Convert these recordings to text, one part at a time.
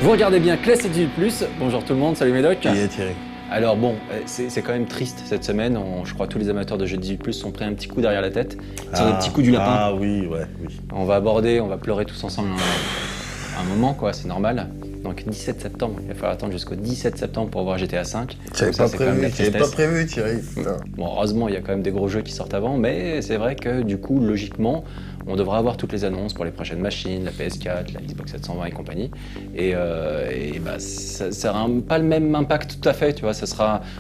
Vous regardez bien Classic 18+, bonjour tout le monde, salut Médoc. Salut Thierry. Alors bon, c'est quand même triste cette semaine, je crois que tous les amateurs de jeux 18+, sont pris un petit coup derrière la tête, sur des petits coups du lapin. Ah oui, ouais, oui. On va pleurer tous ensemble un moment quoi, c'est normal. Donc 17 septembre, il va falloir attendre jusqu'au 17 septembre pour voir GTA 5. J'avais pas prévu Thierry. Putain. Bon, heureusement, il y a quand même des gros jeux qui sortent avant, mais c'est vrai que du coup, logiquement, on devra avoir toutes les annonces pour les prochaines machines, la PS4, la Xbox 720 et compagnie. Et bah, ça n'aura pas le même impact tout à fait, tu vois.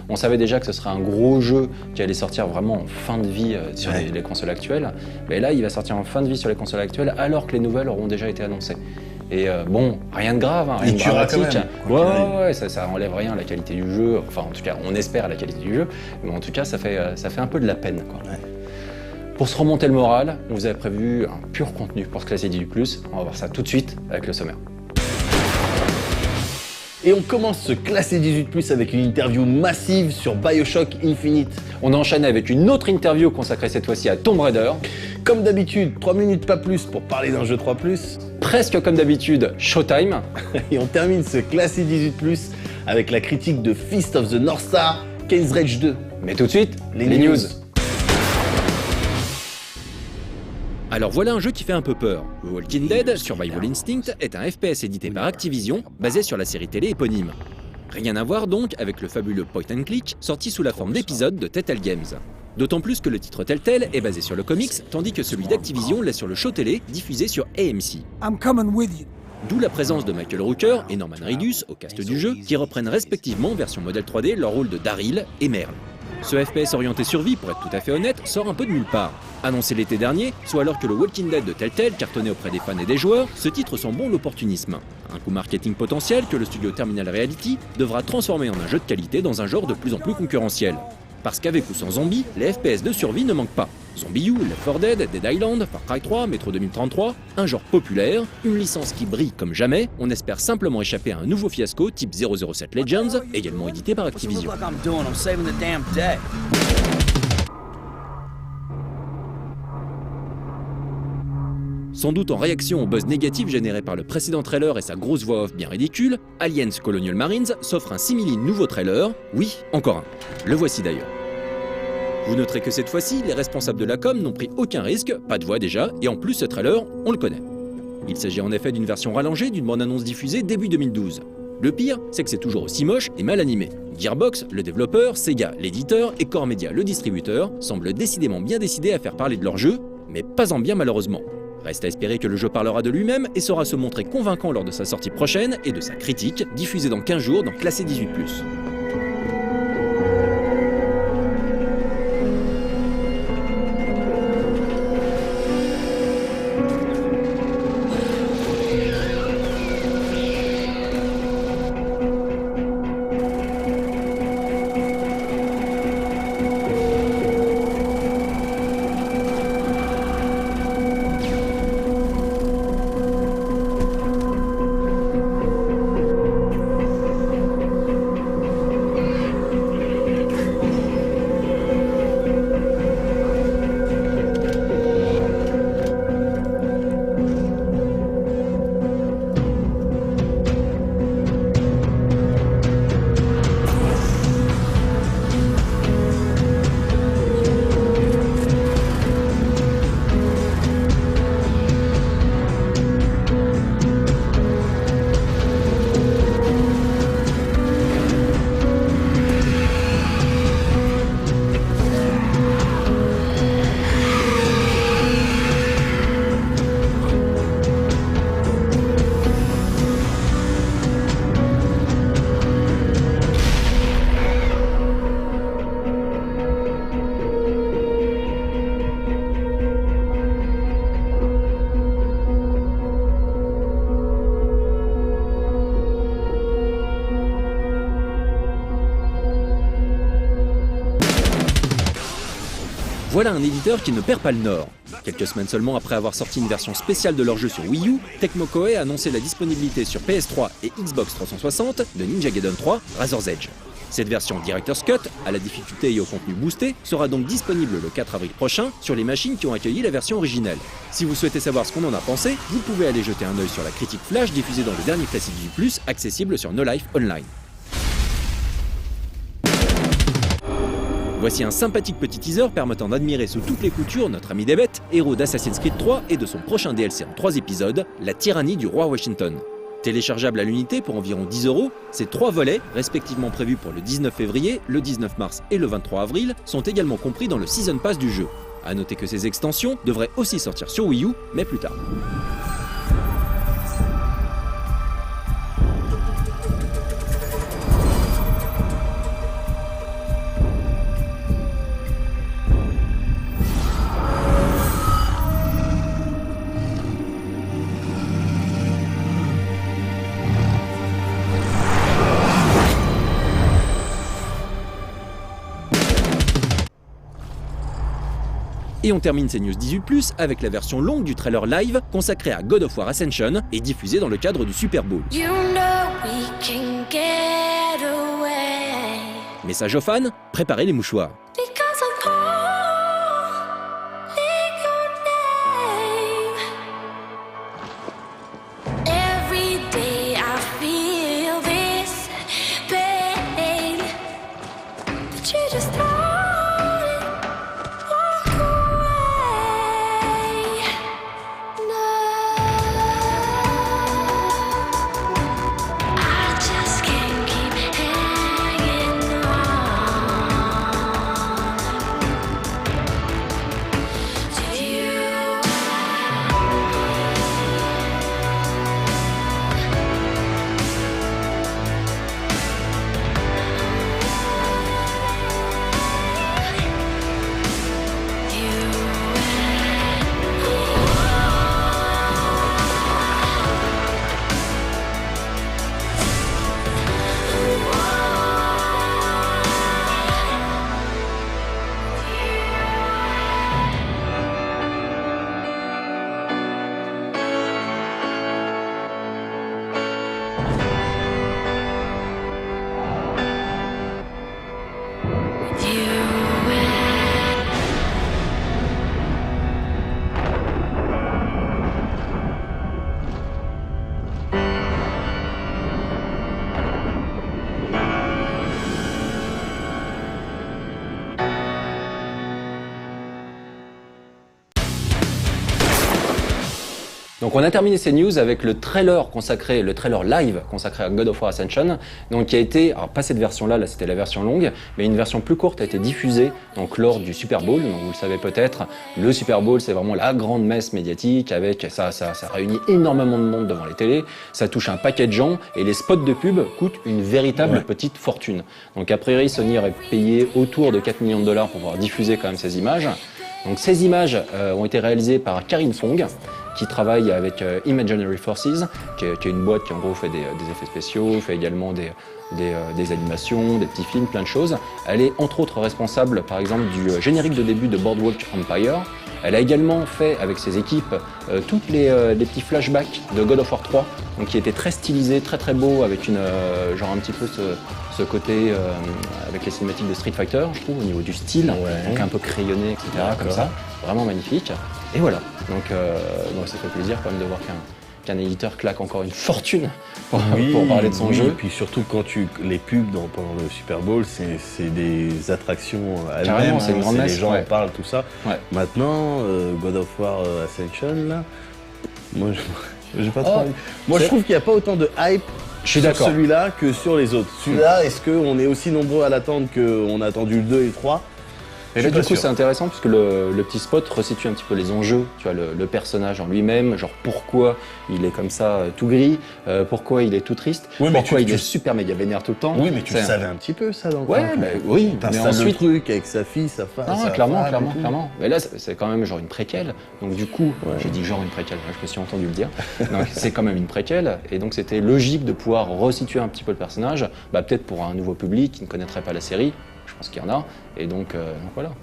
On savait déjà que ce serait un gros jeu qui allait sortir vraiment en fin de vie sur les consoles actuelles. Mais là, il va sortir en fin de vie sur les consoles actuelles, alors que les nouvelles auront déjà été annoncées. Et bon, rien de grave, rien de dramatique. Ouais, ça enlève rien à la qualité du jeu. Enfin, en tout cas, on espère la qualité du jeu. Mais en tout cas, ça fait un peu de la peine, quoi. Ouais. Pour se remonter le moral, on vous avait prévu un pur contenu pour ce Classic 18+. On va voir ça tout de suite avec le sommaire. Et on commence ce Classic 18+ avec une interview massive sur BioShock Infinite. On enchaîne avec une autre interview consacrée cette fois-ci à Tomb Raider. Comme d'habitude, 3 minutes pas plus pour parler d'un jeu 3+. Presque comme d'habitude, Showtime. Et on termine ce Classic 18+ avec la critique de Fist of the North Star, Chain's Rage 2. Mais tout de suite, les news. Alors voilà un jeu qui fait un peu peur. The Walking Dead Survival Instinct est un FPS édité par Activision, basé sur la série télé éponyme. Rien à voir donc avec le fabuleux point and click sorti sous la forme d'épisodes de Telltale Games. D'autant plus que le titre Telltale est basé sur le comics, tandis que celui d'Activision l'est sur le show télé diffusé sur AMC. D'où la présence de Michael Rooker et Norman Reedus au cast du jeu, qui reprennent respectivement version modèle 3D leur rôle de Daryl et Merle. Ce FPS orienté survie, pour être tout à fait honnête, sort un peu de nulle part. Annoncé l'été dernier, soit alors que le Walking Dead de Telltale cartonnait auprès des fans et des joueurs, ce titre sent bon l'opportunisme. Un coup marketing potentiel que le studio Terminal Reality devra transformer en un jeu de qualité dans un genre de plus en plus concurrentiel. Parce qu'avec ou sans zombies, les FPS de survie ne manquent pas. Zombie U, Left 4 Dead, Dead Island, Far Cry 3, Metro 2033, un genre populaire, une licence qui brille comme jamais, on espère simplement échapper à un nouveau fiasco type 007 Legends, également édité par Activision. Sans doute en réaction au buzz négatif généré par le précédent trailer et sa grosse voix off bien ridicule, Aliens Colonial Marines s'offre un simili nouveau trailer, oui, encore un. Le voici d'ailleurs. Vous noterez que cette fois-ci, les responsables de la com n'ont pris aucun risque, pas de voix déjà, et en plus ce trailer, on le connaît. Il s'agit en effet d'une version rallongée d'une bande-annonce diffusée début 2012. Le pire, c'est que c'est toujours aussi moche et mal animé. Gearbox, le développeur, Sega, l'éditeur et Core Media, le distributeur, semblent décidément bien décidés à faire parler de leur jeu, mais pas en bien malheureusement. Reste à espérer que le jeu parlera de lui-même et saura se montrer convaincant lors de sa sortie prochaine et de sa critique, diffusée dans 15 jours dans Classic 18+. Voilà un éditeur qui ne perd pas le nord. Quelques semaines seulement après avoir sorti une version spéciale de leur jeu sur Wii U, Tecmo Koei a annoncé la disponibilité sur PS3 et Xbox 360 de Ninja Gaiden 3, Razor's Edge. Cette version Director's Cut, à la difficulté et au contenu boosté, sera donc disponible le 4 avril prochain sur les machines qui ont accueilli la version originelle. Si vous souhaitez savoir ce qu'on en a pensé, vous pouvez aller jeter un œil sur la critique flash diffusée dans le dernier Classic 18+, accessible sur No Life Online. Voici un sympathique petit teaser permettant d'admirer sous toutes les coutures notre ami Debet, héros d'Assassin's Creed 3 et de son prochain DLC en 3 épisodes, La tyrannie du roi Washington. Téléchargeable à l'unité pour environ 10 €, ces 3 volets, respectivement prévus pour le 19 février, le 19 mars et le 23 avril, sont également compris dans le Season Pass du jeu. A noter que ces extensions devraient aussi sortir sur Wii U, mais plus tard. Et on termine ces news 18+, avec la version longue du trailer live consacré à God of War Ascension et diffusée dans le cadre du Super Bowl. Message aux fans, préparez les mouchoirs. Donc on a terminé ces news avec le trailer live consacré à God of War Ascension, donc qui a été, alors pas cette version-là, là c'était la version longue, mais une version plus courte a été diffusée donc lors du Super Bowl. Donc vous le savez peut-être, le Super Bowl c'est vraiment la grande messe médiatique avec ça réunit énormément de monde devant les télés, ça touche un paquet de gens et les spots de pub coûtent une véritable petite fortune. Donc a priori Sony aurait payé autour de 4 millions de dollars pour pouvoir diffuser quand même ces images. Donc ces images ont été réalisées par Karine Fong, qui travaille avec Imaginary Forces, qui est une boîte qui en gros fait des effets spéciaux, fait également des animations, des petits films, plein de choses. Elle est entre autres responsable par exemple du générique de début de Boardwalk Empire. Elle a également fait avec ses équipes toutes les petits flashbacks de God of War 3, donc qui étaient très stylisés, très beaux, avec genre un petit peu ce côté avec les cinématiques de Street Fighter, je trouve, au niveau du style, donc un peu crayonné, etc. Comme ça, vraiment magnifique. Et voilà, donc ça fait plaisir quand même de voir qu'un éditeur claque encore une fortune pour parler de son jeu. Et puis surtout quand les pubs pendant le Super Bowl, c'est des attractions à elles-mêmes, c'est une grande messe, les gens en parlent, tout ça. Ouais. Maintenant, God of War Ascension, là, moi j'ai pas trop envie. Moi je trouve qu'il n'y a pas autant de hype sur celui-là que sur les autres. Celui-là, est-ce qu'on est aussi nombreux à l'attendre qu'on a attendu le 2 et le 3 ? Et là, du coup, c'est intéressant puisque le petit spot resitue un petit peu les enjeux. Tu vois, le personnage en lui-même, genre pourquoi il est comme ça, tout gris, pourquoi il est tout triste, pourquoi il est super méga vénère tout le temps. Oui, mais tu le savais un petit peu ça dans le oui, mais ensuite le truc avec sa fille, sa femme. Ah, clairement. Mais là, c'est quand même genre une préquelle. Donc du coup, j'ai dit genre une préquelle, je me suis entendu le dire. Donc c'est quand même une préquelle. Et donc c'était logique de pouvoir resituer un petit peu le personnage, peut-être pour un nouveau public qui ne connaîtrait pas la série. Je pense qu'il y en a, et donc voilà. De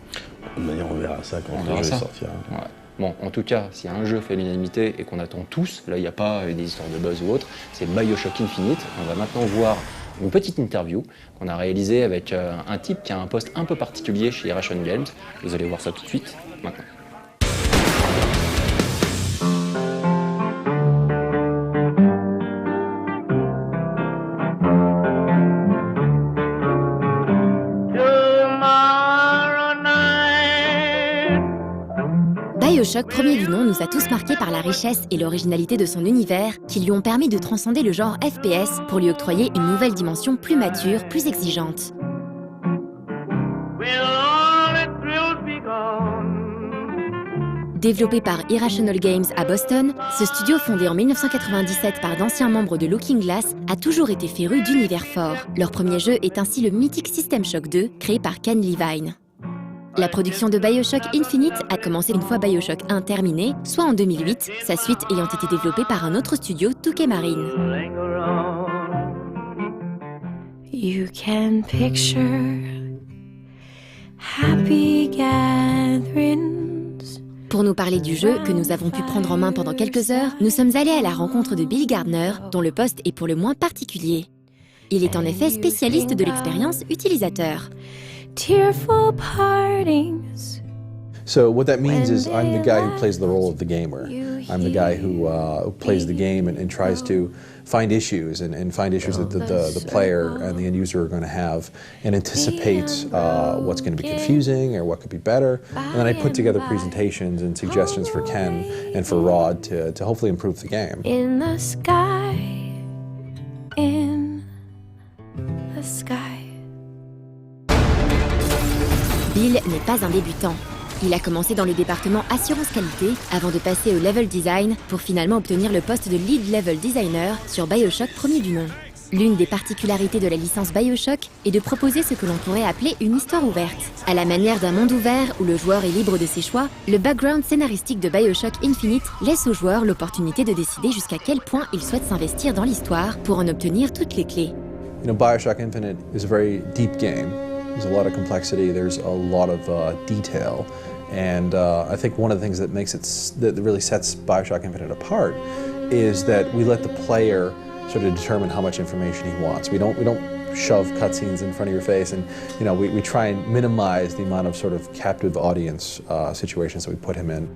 toute manière, on verra ça quand le jeu sortira. Ouais. Bon, en tout cas, s'il y a un jeu fait l'unanimité et qu'on attend tous, là il n'y a pas des histoires de buzz ou autre, c'est BioShock Infinite. On va maintenant voir Une petite interview qu'on a réalisée avec un type qui a un poste un peu particulier chez Irration Games. Vous allez voir ça tout de suite, maintenant. BioShock premier du nom nous a tous marqués par la richesse et l'originalité de son univers qui lui ont permis de transcender le genre FPS pour lui octroyer une nouvelle dimension plus mature, plus exigeante. Développé par Irrational Games à Boston, ce studio fondé en 1997 par d'anciens membres de Looking Glass a toujours été féru d'univers forts. Leur premier jeu est ainsi le mythique System Shock 2, créé par Ken Levine. La production de BioShock Infinite a commencé une fois BioShock 1 terminé, soit en 2008, sa suite ayant été développée par un autre studio, 2K Marine. You can picture happy gatherings. Pour nous parler du jeu, que nous avons pu prendre en main pendant quelques heures, nous sommes allés à la rencontre de Bill Gardner, dont le poste est pour le moins particulier. Il est en effet spécialiste de l'expérience utilisateur. Tearful partings. So what that means is I'm the guy who plays the role of the gamer. I'm the guy who plays the game and tries to find issues and find issues that the player and the end user are going to have and anticipate what's going to be confusing or what could be better. And then I put together presentations and suggestions for Ken and for Rod to hopefully improve the game. In the sky, in the sky. Bill n'est pas un débutant. Il a commencé dans le département assurance qualité avant de passer au level design pour finalement obtenir le poste de lead level designer sur BioShock premier du nom. L'une des particularités de la licence BioShock est de proposer ce que l'on pourrait appeler une histoire ouverte. À la manière d'un monde ouvert où le joueur est libre de ses choix, le background scénaristique de BioShock Infinite laisse au joueur l'opportunité de décider jusqu'à quel point il souhaite s'investir dans l'histoire pour en obtenir toutes les clés. You know, BioShock Infinite is a very deep game. There's a lot of complexity, there's a lot of detail, and I think one of the things that that really sets BioShock Infinite apart is that we let the player sort of determine how much information he wants. We don't shove cutscenes in front of your face, and you know we try and minimize the amount of sort of captive audience situations that we put him in.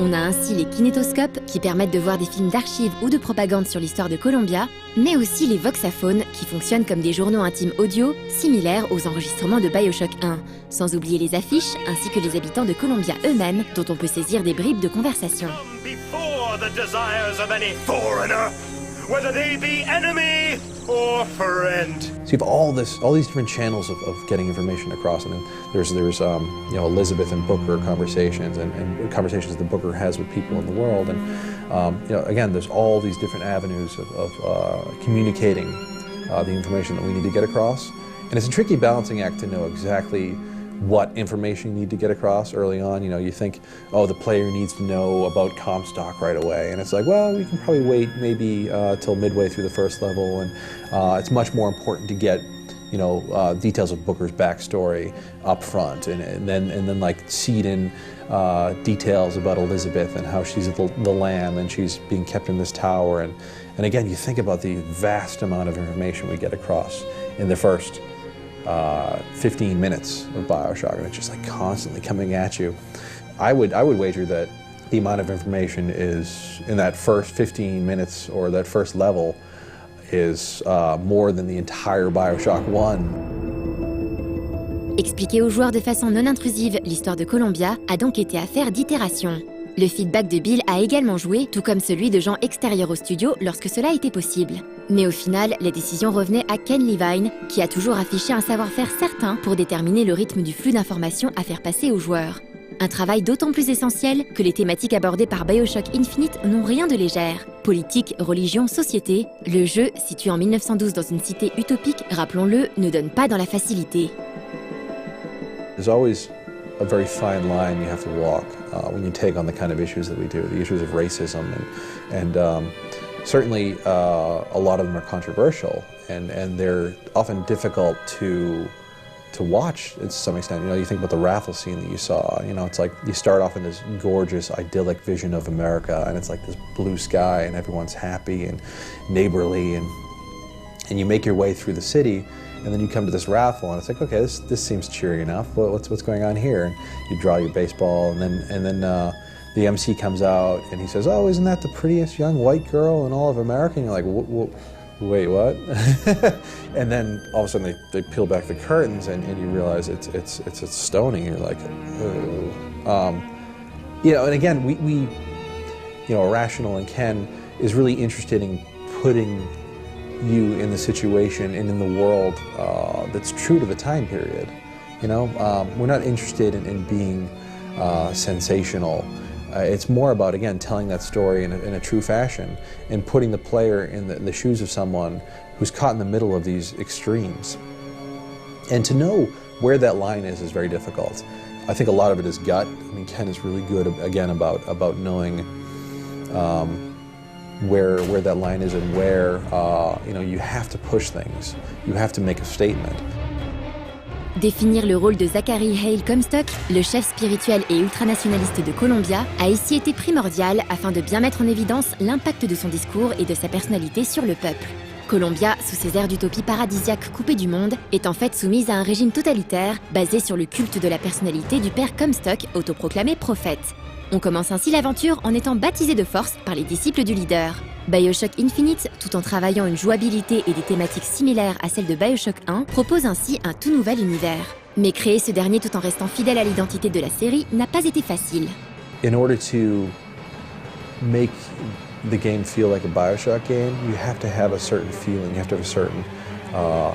On a ainsi les kinétoscopes qui permettent de voir des films d'archives ou de propagande sur l'histoire de Columbia, mais aussi les voxaphones qui fonctionnent comme des journaux intimes audio similaires aux enregistrements de BioShock 1, sans oublier les affiches ainsi que les habitants de Columbia eux-mêmes dont on peut saisir des bribes de conversation. Whether they be enemy or friend. So you have all these different channels of getting information across, and then there's you know, Elizabeth and Booker conversations and conversations that Booker has with people in the world, and you know, again, there's all these different avenues of communicating the information that we need to get across, and it's a tricky balancing act to know exactly what information you need to get across early on. You know, you think, oh, the player needs to know about Comstock right away, and it's like, well, we can probably wait maybe till midway through the first level, and it's much more important to get, you know, details of Booker's backstory up front, and then like seed in details about Elizabeth and how she's at the land and she's being kept in this tower, and again, you think about the vast amount of information we get across in the first 15 minutes of BioShock, and it's just like constantly coming at you. I would wager that the amount of information is in that first 15 minutes or that first level is more than the entire BioShock 1. Expliquer aux joueurs de façon non intrusive l'histoire de Columbia a donc été affaire d'itération. Le feedback de Bill a également joué, tout comme celui de gens extérieurs au studio lorsque cela était possible. Mais au final, la décision revenait à Ken Levine, qui a toujours affiché un savoir-faire certain pour déterminer le rythme du flux d'informations à faire passer aux joueurs. Un travail d'autant plus essentiel que les thématiques abordées par BioShock Infinite n'ont rien de légère. Politique, religion, société, le jeu, situé en 1912 dans une cité utopique, rappelons-le, ne donne pas dans la facilité. There's always a very fine line you have to walk when you take on the kind of issues that we do, the issues of racism, and certainly a lot of them are controversial, and they're often difficult to watch to some extent. You know, you think about the raffle scene that you saw, you know, it's like you start off in this gorgeous, idyllic vision of America, and it's like this blue sky, and everyone's happy and neighborly, and and you make your way through the city, and then you come to this raffle, and it's like, okay, this seems cheery enough. What's going on here? And you draw your baseball, and then the MC comes out, and he says, "Oh, isn't that the prettiest young white girl in all of America?" And you're like, "Wait, what?" And then all of a sudden they peel back the curtains, and you realize it's stoning. You're like, oh. And again, we Irrational and Ken is really interested in putting you in the situation and in the world that's true to the time period. We're not interested in being sensational. It's more about, again, telling that story in a true fashion and putting the player in the shoes of someone who's caught in the middle of these extremes. And to know where that line is very difficult. I think a lot of it is gut. I mean, Ken is really good, again, about knowing where that line is and where you have to push things. You have to make a statement. Définir le rôle de Zachary Hale Comstock, le chef spirituel et ultranationaliste de Columbia, a ici été primordial afin de bien mettre en évidence l'impact de son discours et de sa personnalité sur le peuple. Columbia, sous ses airs d'utopie paradisiaque coupée du monde, est en fait soumise à un régime totalitaire basé sur le culte de la personnalité du père Comstock, autoproclamé prophète. On commence ainsi l'aventure en étant baptisé de force par les disciples du leader. BioShock Infinite, tout en travaillant une jouabilité et des thématiques similaires à celles de BioShock 1, propose ainsi un tout nouvel univers. Mais créer ce dernier tout en restant fidèle à l'identité de la série n'a pas été facile. In order to make the game feel like a BioShock game, you have to have a certain feeling, you have to have a certain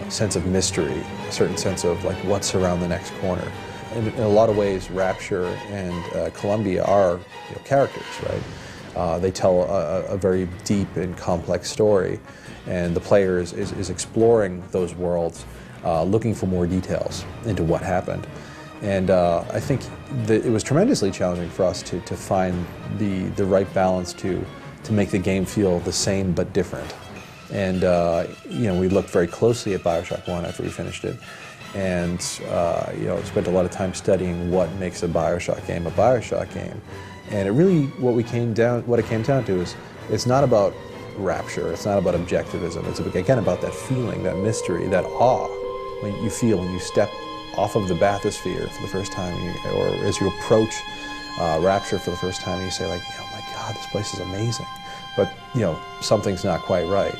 sense of mystery, a certain sense of like what's around the next corner. In a lot of ways, Rapture and Columbia are characters, right? They tell a very deep and complex story, and the player is exploring those worlds, looking for more details into what happened. And I think that it was tremendously challenging for us to find the right balance to make the game feel the same but different. And we looked very closely at BioShock 1 after we finished it, and spent a lot of time studying what makes a BioShock game. And it really, what it came down to is, it's not about rapture, it's not about objectivism, it's again about that feeling, that mystery, that awe when you feel when you step off of the bathysphere for the first time, or as you approach Rapture for the first time, you say like, oh my God, this place is amazing, but something's not quite right.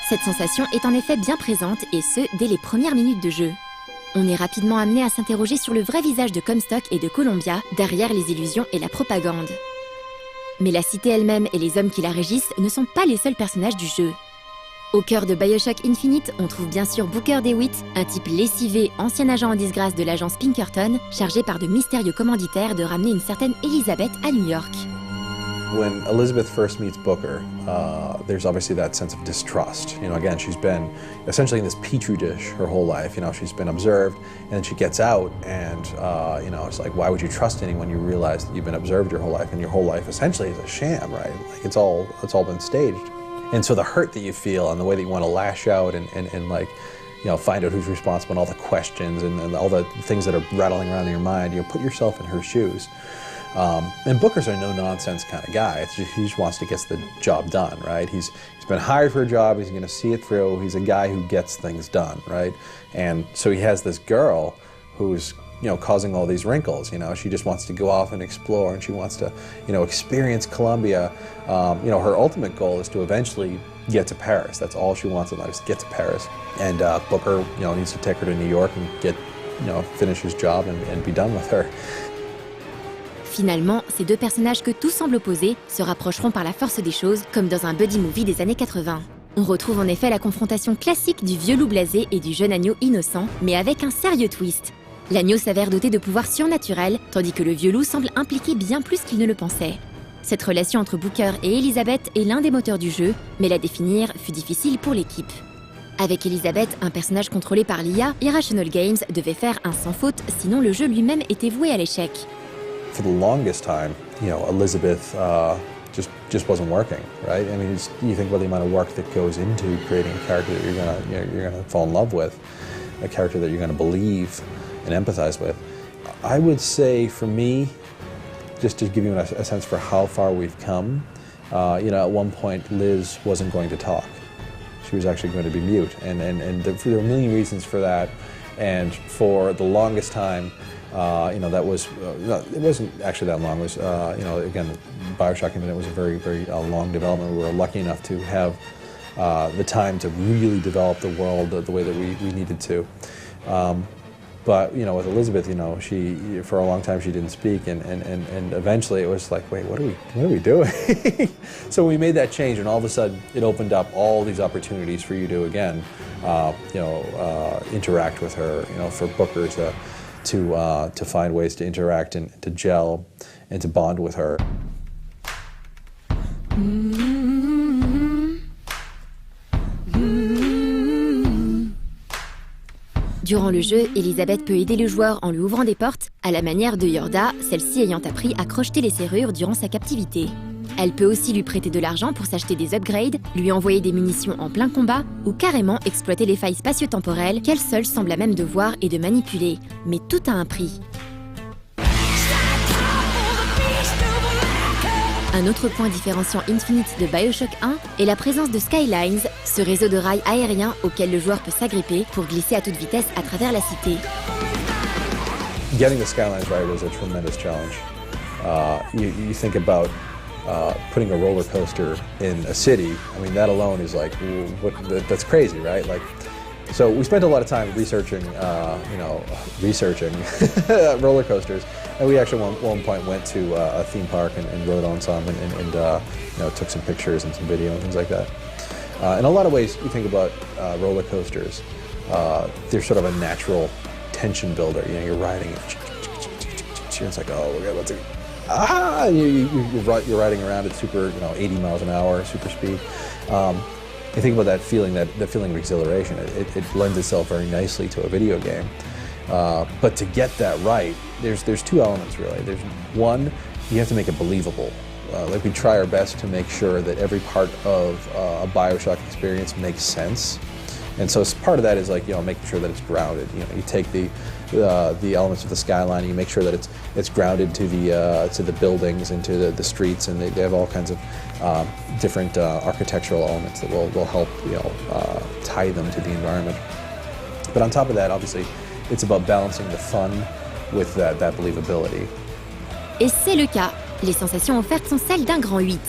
Cette sensation est en effet bien présente, et ce, dès les premières minutes de jeu. On est rapidement amené à s'interroger sur le vrai visage de Comstock et de Columbia, derrière les illusions et la propagande. Mais la cité elle-même et les hommes qui la régissent ne sont pas les seuls personnages du jeu. Au cœur de BioShock Infinite, on trouve bien sûr Booker DeWitt, un type lessivé, ancien agent en disgrâce de l'agence Pinkerton, chargé par de mystérieux commanditaires de ramener une certaine Elizabeth à New York. When Elizabeth first meets Booker, there's obviously that sense of distrust. Again, she's been essentially in this petri dish her whole life. She's been observed, and then she gets out, and it's like, why would you trust anyone? You realize that you've been observed your whole life, and your whole life essentially is a sham, right? Like it's all been staged. And so the hurt that you feel and the way that you want to lash out and find out who's responsible and all the questions and all the things that are rattling around in your mind, put yourself in her shoes. And Booker's a no-nonsense kind of guy. He just wants to get the job done, right? He's been hired for a job, he's going to see it through, he's a guy who gets things done, right? And so he has this girl who's, causing all these wrinkles, she just wants to go off and explore, and she wants to, experience Columbia. Her ultimate goal is to eventually get to Paris. That's all she wants in life, is get to Paris. And Booker, needs to take her to New York and get, finish his job and be done with her. Finalement, ces deux personnages que tout semble opposer se rapprocheront par la force des choses, comme dans un buddy movie des années 80. On retrouve en effet la confrontation classique du vieux loup blasé et du jeune agneau innocent, mais avec un sérieux twist. L'agneau s'avère doté de pouvoirs surnaturels, tandis que le vieux loup semble impliquer bien plus qu'il ne le pensait. Cette relation entre Booker et Elizabeth est l'un des moteurs du jeu, mais la définir fut difficile pour l'équipe. Avec Elizabeth, un personnage contrôlé par l'IA, Irrational Games devait faire un sans faute, sinon le jeu lui-même était voué à l'échec. For the longest time, Elizabeth just wasn't working, right? I mean, you think about the amount of work that goes into creating a character that you're gonna fall in love with, a character that you're gonna believe and empathize with. I would say, for me, just to give you a sense for how far we've come, At one point, Liz wasn't going to talk. She was actually going to be mute, and there were a million reasons for that. And for the longest time, that was it wasn't actually that long. It was again, BioShock Infinite was a very long development. We were lucky enough to have the time to really develop the world the way that we needed to. But with Elizabeth, she for a long time she didn't speak, and eventually it was like, wait, what are we doing? So we made that change, and all of a sudden it opened up all these opportunities for you to again, interact with her. For Booker to find ways to interact and to gel and to bond with her. Durant le jeu, Elizabeth peut aider le joueur en lui ouvrant des portes, à la manière de Yorda, celle-ci ayant appris à crocheter les serrures durant sa captivité. Elle peut aussi lui prêter de l'argent pour s'acheter des upgrades, lui envoyer des munitions en plein combat, ou carrément exploiter les failles spatio-temporelles qu'elle seule semble à même de voir et de manipuler. Mais tout a un prix. Un autre point différenciant Infinite de BioShock 1 est la présence de Skylines, ce réseau de rails aériens auquel le joueur peut s'agripper pour glisser à toute vitesse à travers la cité. Getting the Skylines right was a tremendous challenge. You think about putting a roller coaster in a city. I mean, that alone is like, that's crazy, right? So we spent a lot of time researching roller coasters, and we actually at one point went to a theme park and rode on some, and took some pictures and some video and things like that. In a lot of ways, you think about roller coasters, they're sort of a natural tension builder. You're riding it, and it's like, oh, we're about to, you're riding around at super, 80 miles an hour, super speed. You think about that feeling of exhilaration. It lends itself very nicely to a video game. But to get that right, there's two elements really. There's one, you have to make it believable. We try our best to make sure that every part of a BioShock experience makes sense. And so part of that is making sure that it's grounded. You take the elements of the skyline, and you make sure that it's grounded to the buildings and to the streets, and they have all kinds of different architectural elements that will help tie them to the environment. But on top of that, obviously, it's about balancing the fun with that believability. Et c'est le cas. Les sensations offertes sont celles d'un grand 8.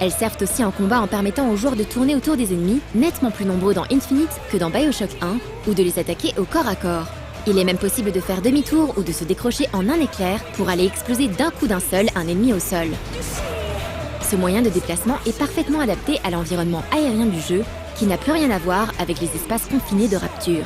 Elles servent aussi en combat en permettant aux joueurs de tourner autour des ennemis, nettement plus nombreux dans Infinite que dans BioShock 1, ou de les attaquer au corps à corps. Il est même possible de faire demi-tour ou de se décrocher en un éclair pour aller exploser d'un coup d'un seul un ennemi au sol. Ce moyen de déplacement est parfaitement adapté à l'environnement aérien du jeu, qui n'a plus rien à voir avec les espaces confinés de Rapture.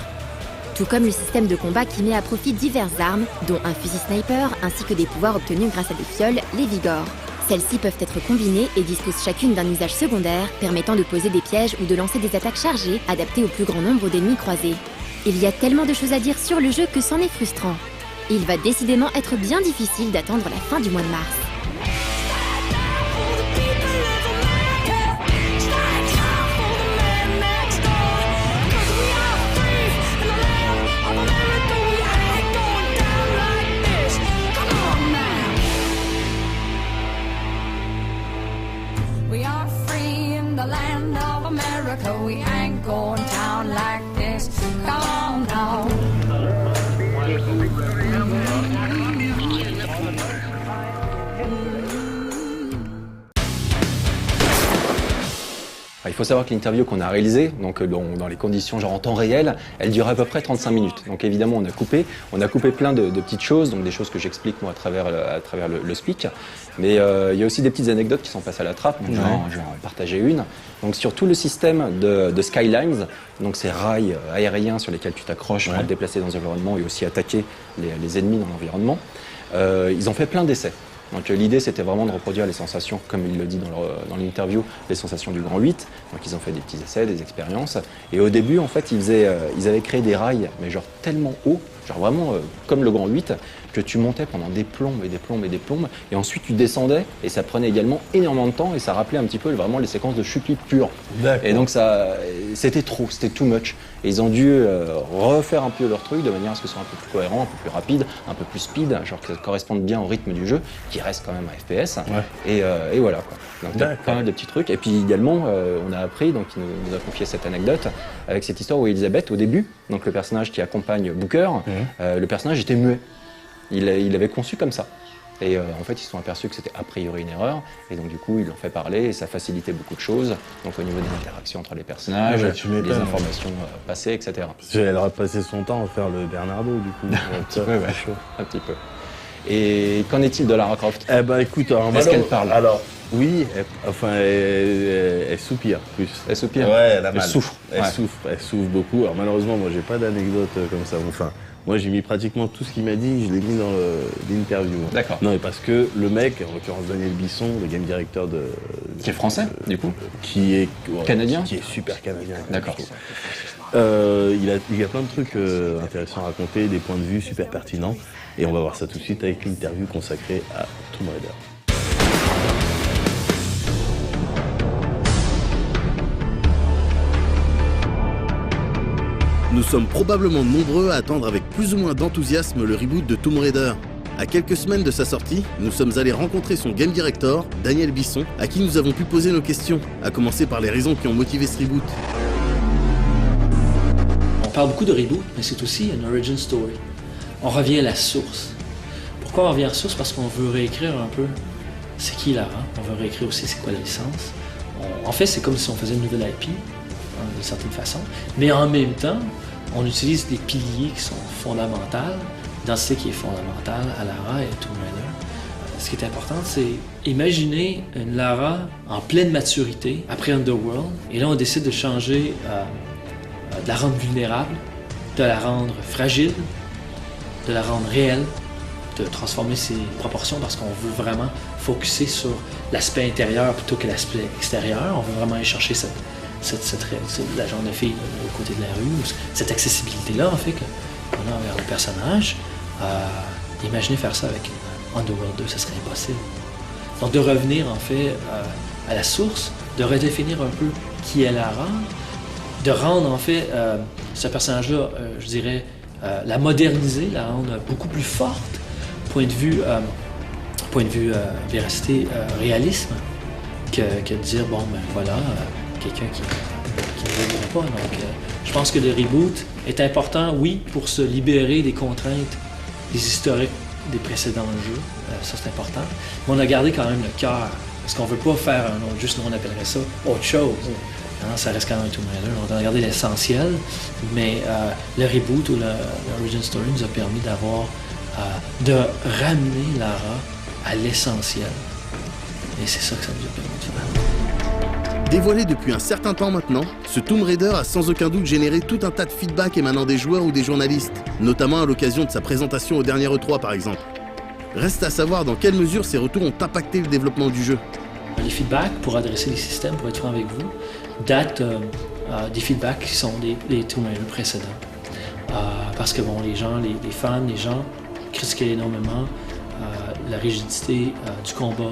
Tout comme le système de combat qui met à profit diverses armes, dont un fusil sniper ainsi que des pouvoirs obtenus grâce à des fioles, les Vigor. Celles-ci peuvent être combinées et disposent chacune d'un usage secondaire, permettant de poser des pièges ou de lancer des attaques chargées, adaptées au plus grand nombre d'ennemis croisés. Il y a tellement de choses à dire sur le jeu que c'en est frustrant. Il va décidément être bien difficile d'attendre la fin du mois de mars. We ain't going down like this. Come on now. Il faut savoir que l'interview qu'on a réalisée, donc dans les conditions genre en temps réel, elle dure à peu près 35 minutes. Donc évidemment on a coupé plein de petites choses, donc des choses que j'explique moi à travers le speak. Mais il y a aussi des petites anecdotes qui sont passées à la trappe, donc je vais en partager une. Donc sur tout le système de Skylines, donc ces rails aériens sur lesquels tu t'accroches pour te déplacer dans l'environnement et aussi attaquer les ennemis dans l'environnement, ils ont fait plein d'essais. Donc l'idée c'était vraiment de reproduire les sensations, comme il le dit dans l'interview, les sensations du Grand 8. Donc ils ont fait des petits essais, des expériences. Et au début en fait ils avaient créé des rails, mais genre tellement haut, genre vraiment comme le Grand 8, que tu montais pendant des plombes et des plombes et des plombes, et ensuite tu descendais, et ça prenait également énormément de temps, et ça rappelait un petit peu vraiment les séquences de chute libre pure. Et donc c'était trop, c'était too much. Et ils ont dû refaire un peu leur truc de manière à ce que ce soit un peu plus cohérent, un peu plus rapide, un peu plus speed, genre que ça corresponde bien au rythme du jeu, qui reste quand même un FPS. Et voilà quoi. Donc il y a pas mal de petits trucs. Et puis également, on a appris, donc il nous a confié cette anecdote, avec cette histoire où Elizabeth, au début, donc le personnage qui accompagne Booker, le personnage était muet. Il avait conçu comme ça. Et en fait, ils se sont aperçus que c'était a priori une erreur, et donc du coup, ils l'ont fait parler, et ça facilitait beaucoup de choses, donc au niveau des interactions entre les personnages, les informations passées, etc. Elle aurait passé son temps à faire le Bernardo, du coup. Un petit peu. Et qu'en est-il de Lara Croft? Eh ben écoute, est-ce qu'elle parle? Alors, oui, elle soupire plus. Elle soupire? Ouais, elle a mal. Elle souffre. Elle souffre beaucoup. Alors malheureusement, moi j'ai pas d'anecdote comme ça. Enfin, moi j'ai mis pratiquement tout ce qu'il m'a dit, je l'ai mis dans l'interview. D'accord. Non, mais parce que le mec, en l'occurrence Daniel Bisson, le game director qui est français, du coup? Qui est canadien? Qui est super canadien. D'accord. Il a plein de trucs intéressants à raconter, des points de vue super pertinents. Et on va voir ça tout de suite avec l'interview consacrée à Tomb Raider. Nous sommes probablement nombreux à attendre avec plus ou moins d'enthousiasme le reboot de Tomb Raider. À quelques semaines de sa sortie, nous sommes allés rencontrer son game director, Daniel Bisson, à qui nous avons pu poser nos questions, à commencer par les raisons qui ont motivé ce reboot. On parle beaucoup de reboot, mais c'est aussi une origin story. On revient à la source. Pourquoi on revient à la source? Parce qu'on veut réécrire un peu c'est qui Lara, on veut réécrire aussi c'est quoi la licence. En fait, c'est comme si on faisait une nouvelle IP, d'une certaine façon, mais en même temps, on utilise des piliers qui sont fondamentaux, l'identité qui est fondamentale à Lara et à Tomb Raider. Ce qui est important, c'est imaginer une Lara en pleine maturité après Underworld, et là on décide de changer, de la rendre vulnérable, de la rendre fragile, de la rendre réelle, de transformer ses proportions parce qu'on veut vraiment focusser sur l'aspect intérieur plutôt que l'aspect extérieur. On veut vraiment aller chercher la genre de fille au côté de la rue, cette accessibilité-là en fait qu'on a envers le personnage. Imaginez faire ça avec Underworld 2, ça serait impossible. Donc de revenir en fait à la source, de redéfinir un peu qui est Lara, de rendre en fait ce personnage-là, je dirais, la moderniser, la rendre beaucoup plus forte, point de vue véracité, réalisme, que de dire bon ben voilà, quelqu'un qui ne vivrait pas. Donc je pense que le reboot est important, oui, pour se libérer des contraintes, des historiques des précédents jeux, ça c'est important, mais on a gardé quand même le cœur, parce qu'on veut pas faire un autre, juste nous on appellerait ça autre chose. Non, ça reste quand même un Tomb Raider. On a regardé l'essentiel, mais le reboot ou l'origin story nous a permis de ramener Lara à l'essentiel. Et c'est ça que ça nous a permis de faire. Dévoilé depuis un certain temps maintenant, ce Tomb Raider a sans aucun doute généré tout un tas de feedback émanant des joueurs ou des journalistes, notamment à l'occasion de sa présentation au dernier E3 par exemple. Reste à savoir dans quelle mesure ces retours ont impacté le développement du jeu. Les feedbacks, pour adresser les systèmes, pour être franc avec vous, datent des feedbacks qui sont des Tomb Raider précédents. Parce que bon, les gens, les fans, les gens critiquaient énormément la rigidité du combat,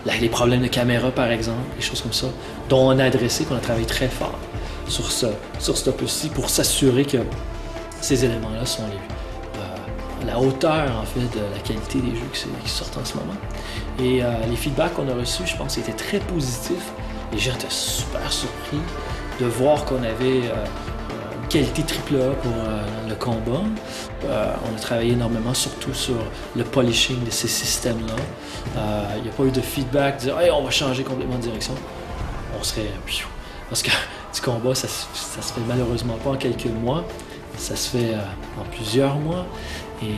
les problèmes de caméra par exemple, des choses comme ça, dont on a adressé, qu'on a travaillé très fort sur ce opus-ci pour s'assurer que ces éléments-là sont la hauteur en fait de la qualité des jeux qui sortent en ce moment. Et les feedbacks qu'on a reçus, je pense, étaient très positifs. Les gens étaient super surpris de voir qu'on avait une qualité AAA pour le combat. On a travaillé énormément surtout sur le polishing de ces systèmes-là. Il n'y a pas eu de feedback, de dire hey, on va changer complètement de direction. On serait... Parce que du combat, ça se fait malheureusement pas en quelques mois. Ça se fait en plusieurs mois. Et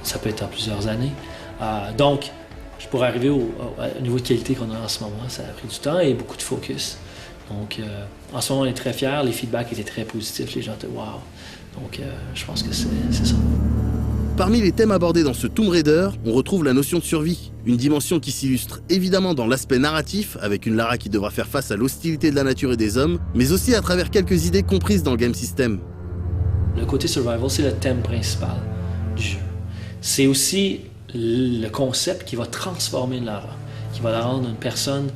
ça peut être en plusieurs années. Donc, pour arriver au niveau de qualité qu'on a en ce moment, ça a pris du temps et beaucoup de focus. Donc, en ce moment, on est très fiers. Les feedbacks étaient très positifs. Les gens étaient « wow ». Donc, je pense que c'est ça. Parmi les thèmes abordés dans ce Tomb Raider, on retrouve la notion de survie. Une dimension qui s'illustre évidemment dans l'aspect narratif, avec une Lara qui devra faire face à l'hostilité de la nature et des hommes, mais aussi à travers quelques idées comprises dans le game system. Le côté survival, c'est le thème principal du jeu. C'est aussi le concept qui va transformer Lara, qui va la rendre une personne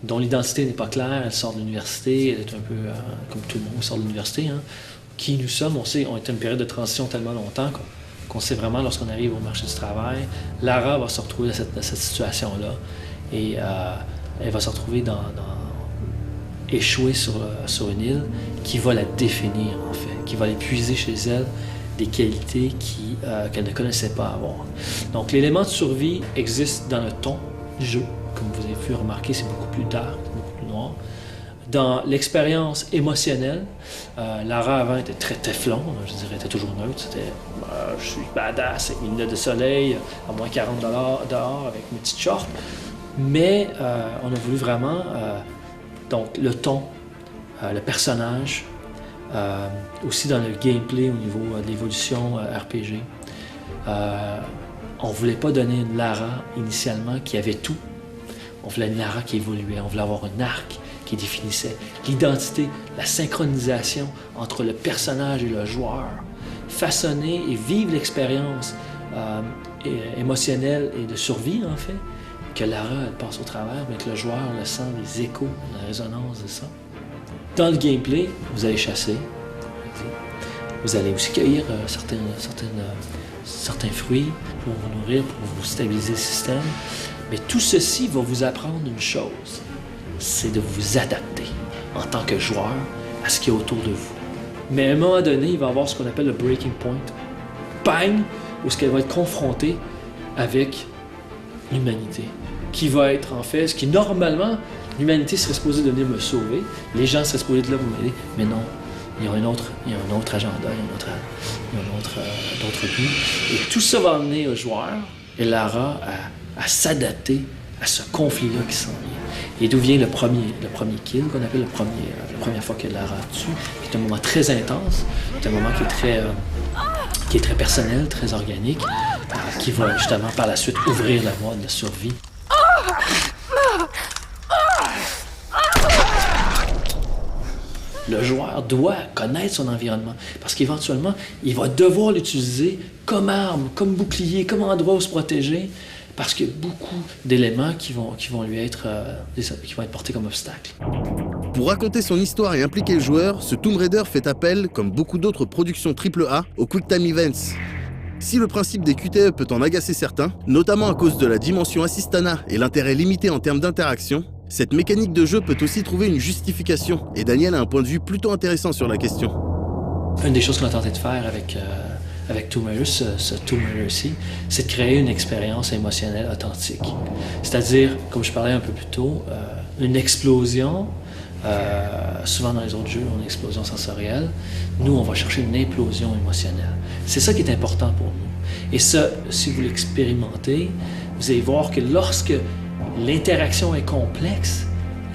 dont l'identité n'est pas claire, elle sort de l'université, elle est un peu comme tout le monde sort de l'université. Hein. Qui nous sommes, on sait, on est une période de transition tellement longtemps qu'on sait vraiment lorsqu'on arrive au marché du travail, Lara va se retrouver dans cette situation-là et elle va se retrouver échouée sur une île qui va la définir en fait, qui va épuiser chez elle des qualités qu'elle ne connaissait pas avoir. Donc l'élément de survie existe dans le ton du jeu. Comme vous avez pu remarquer, c'est beaucoup plus dark, beaucoup plus noir. Dans l'expérience émotionnelle, Lara avant était très Teflon, je dirais, elle était toujours neutre. C'était je suis badass avec mes lunettes de soleil, à moins 40 dehors avec mes petites shorts. Mais on a voulu vraiment, donc le ton, le personnage, aussi dans le gameplay au niveau de l'évolution RPG. On voulait pas donner une Lara initialement qui avait tout. On voulait une Lara qui évoluait, on voulait avoir un arc qui définissait l'identité, la synchronisation entre le personnage et le joueur, façonner et vivre l'expérience émotionnelle et de survie, en fait, que Lara elle passe au travers, mais que le joueur le sent, les échos, la résonance de ça. Dans le gameplay, vous allez chasser, vous allez aussi cueillir certains fruits pour vous nourrir, pour vous stabiliser le système, mais tout ceci va vous apprendre une chose, c'est de vous adapter en tant que joueur à ce qui est autour de vous. Mais à un moment donné, il va y avoir ce qu'on appelle le breaking point. Bang! Où est-ce qu'elle va être confrontée avec l'humanité. Qui va être en fait, ce qui normalement, l'humanité serait supposée de venir me sauver, les gens seraient supposés de là pour m'aider, mais non. Il y a un autre agenda, il y a d'autres buts. Et tout ça va amener au joueur et Lara à s'adapter à ce conflit-là qui s'en vient. Et d'où vient le premier kill, qu'on appelle la première fois que Lara tue, qui est un moment très intense, c'est un moment qui est très personnel, très organique, qui va justement par la suite ouvrir la voie de la survie. Le joueur doit connaître son environnement parce qu'éventuellement, il va devoir l'utiliser comme arme, comme bouclier, comme endroit où se protéger parce qu'il y a beaucoup d'éléments qui vont lui être portés comme obstacle. Pour raconter son histoire et impliquer le joueur, ce Tomb Raider fait appel, comme beaucoup d'autres productions AAA, aux Quick Time Events. Si le principe des QTE peut en agacer certains, notamment à cause de la dimension assistana et l'intérêt limité en termes d'interaction, cette mécanique de jeu peut aussi trouver une justification, et Daniel a un point de vue plutôt intéressant sur la question. Une des choses qu'on a tenté de faire avec Tomb Raider, ce Tomb Raider-ci, c'est de créer une expérience émotionnelle authentique. C'est-à-dire, comme je parlais un peu plus tôt, une explosion, souvent dans les autres jeux, on a une explosion sensorielle. Nous, on va chercher une implosion émotionnelle. C'est ça qui est important pour nous. Et ça, si vous l'expérimentez, vous allez voir que lorsque l'interaction est complexe,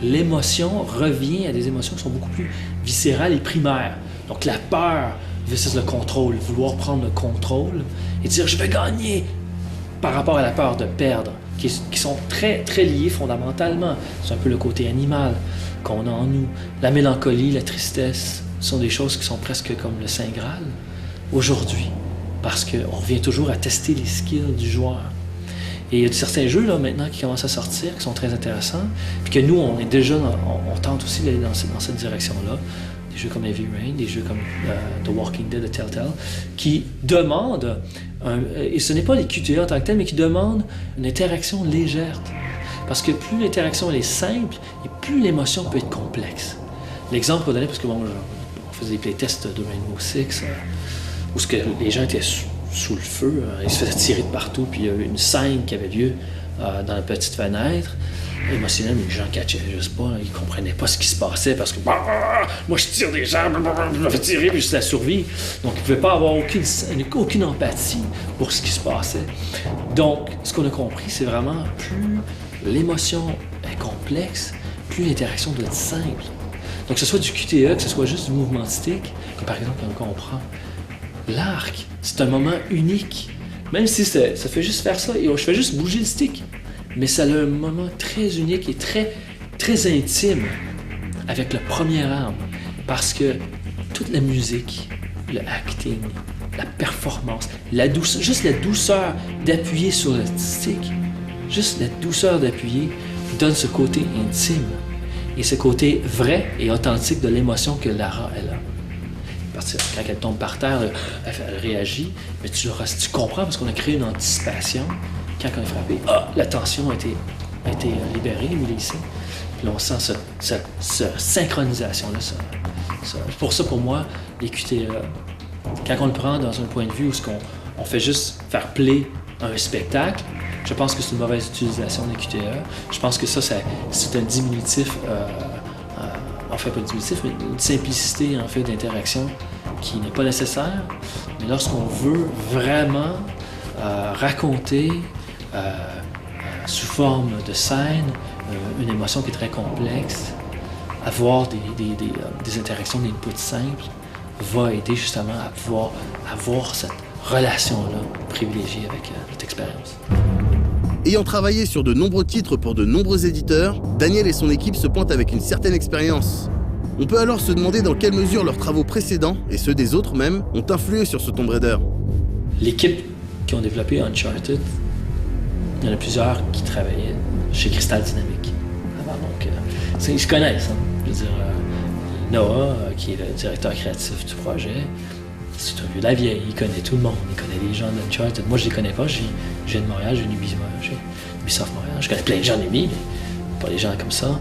l'émotion revient à des émotions qui sont beaucoup plus viscérales et primaires. Donc la peur versus le contrôle, vouloir prendre le contrôle et dire « je vais gagner » par rapport à la peur de perdre, qui sont très, très liées fondamentalement. C'est un peu le côté animal qu'on a en nous. La mélancolie, la tristesse sont des choses qui sont presque comme le Saint Graal aujourd'hui, parce qu'on revient toujours à tester les skills du joueur. Et il y a certains jeux là, maintenant qui commencent à sortir, qui sont très intéressants, puis que nous, on est déjà, on tente aussi d'aller dans cette direction-là. Des jeux comme Heavy Rain, des jeux comme The Walking Dead de Telltale, qui demandent, et ce n'est pas les QTE en tant que tel, mais qui demandent une interaction légère. Parce que plus l'interaction elle est simple, et plus l'émotion peut être complexe. L'exemple qu'on donnait, parce que bon, on faisait des playtests de Rainbow Six, où ce que les gens étaient sous le feu, ils se faisaient tirer de partout, puis il y a eu une scène qui avait lieu dans la petite fenêtre. Émotionnel, mais les gens catchaient juste pas, ils comprenaient pas ce qui se passait parce que moi je tire des gens, je me fais tirer puis c'est la survie. Donc ils ne pouvaient pas avoir aucune empathie pour ce qui se passait. Donc ce qu'on a compris, c'est vraiment plus l'émotion est complexe, plus l'interaction doit être simple. Donc que ce soit du QTE, que ce soit juste du mouvement stick, comme par exemple quand on prend l'arc, c'est un moment unique. Même si ça fait juste faire ça et je fais juste bouger le stick. Mais ça a un moment très unique et très, très intime avec le premier arme. Parce que toute la musique, le acting, la performance, la douceur, juste la douceur d'appuyer sur le stick, juste la douceur d'appuyer donne ce côté intime et ce côté vrai et authentique de l'émotion que Lara elle a. Parce que quand elle tombe par terre, elle réagit, mais tu comprends parce qu'on a créé une anticipation. Quand on est frappé, la tension a été libérée ou laissée. Puis là, on sent cette synchronisation-là. Pour ça, pour moi, les QTE, quand on le prend dans un point de vue où on fait juste faire play un spectacle, je pense que c'est une mauvaise utilisation des QTE. Je pense que ça c'est un diminutif, en fait pas diminutif, mais une simplicité en fait d'interaction qui n'est pas nécessaire. Mais lorsqu'on veut vraiment raconter sous forme de scène une émotion qui est très complexe, avoir des interactions d'input simples va aider justement à pouvoir avoir cette relation-là privilégiée avec notre expérience. Ayant travaillé sur de nombreux titres pour de nombreux éditeurs, Daniel et son équipe se pointent avec une certaine expérience. On peut alors se demander dans quelle mesure leurs travaux précédents, et ceux des autres même, ont influé sur ce Tomb Raider. L'équipe qui ont développé Uncharted, il y en a plusieurs qui travaillaient chez Crystal Dynamics avant, donc ils se connaissent. Hein. Je veux dire, Noah, qui est le directeur créatif du projet, c'est un vieux de la vieille, il connaît tout le monde, il connaît les gens d'Uncharted. Moi, je les connais pas, je viens de Montréal, j'ai Ubisoft Montréal, je connais plein de gens d'Ubi, mais pas les gens comme ça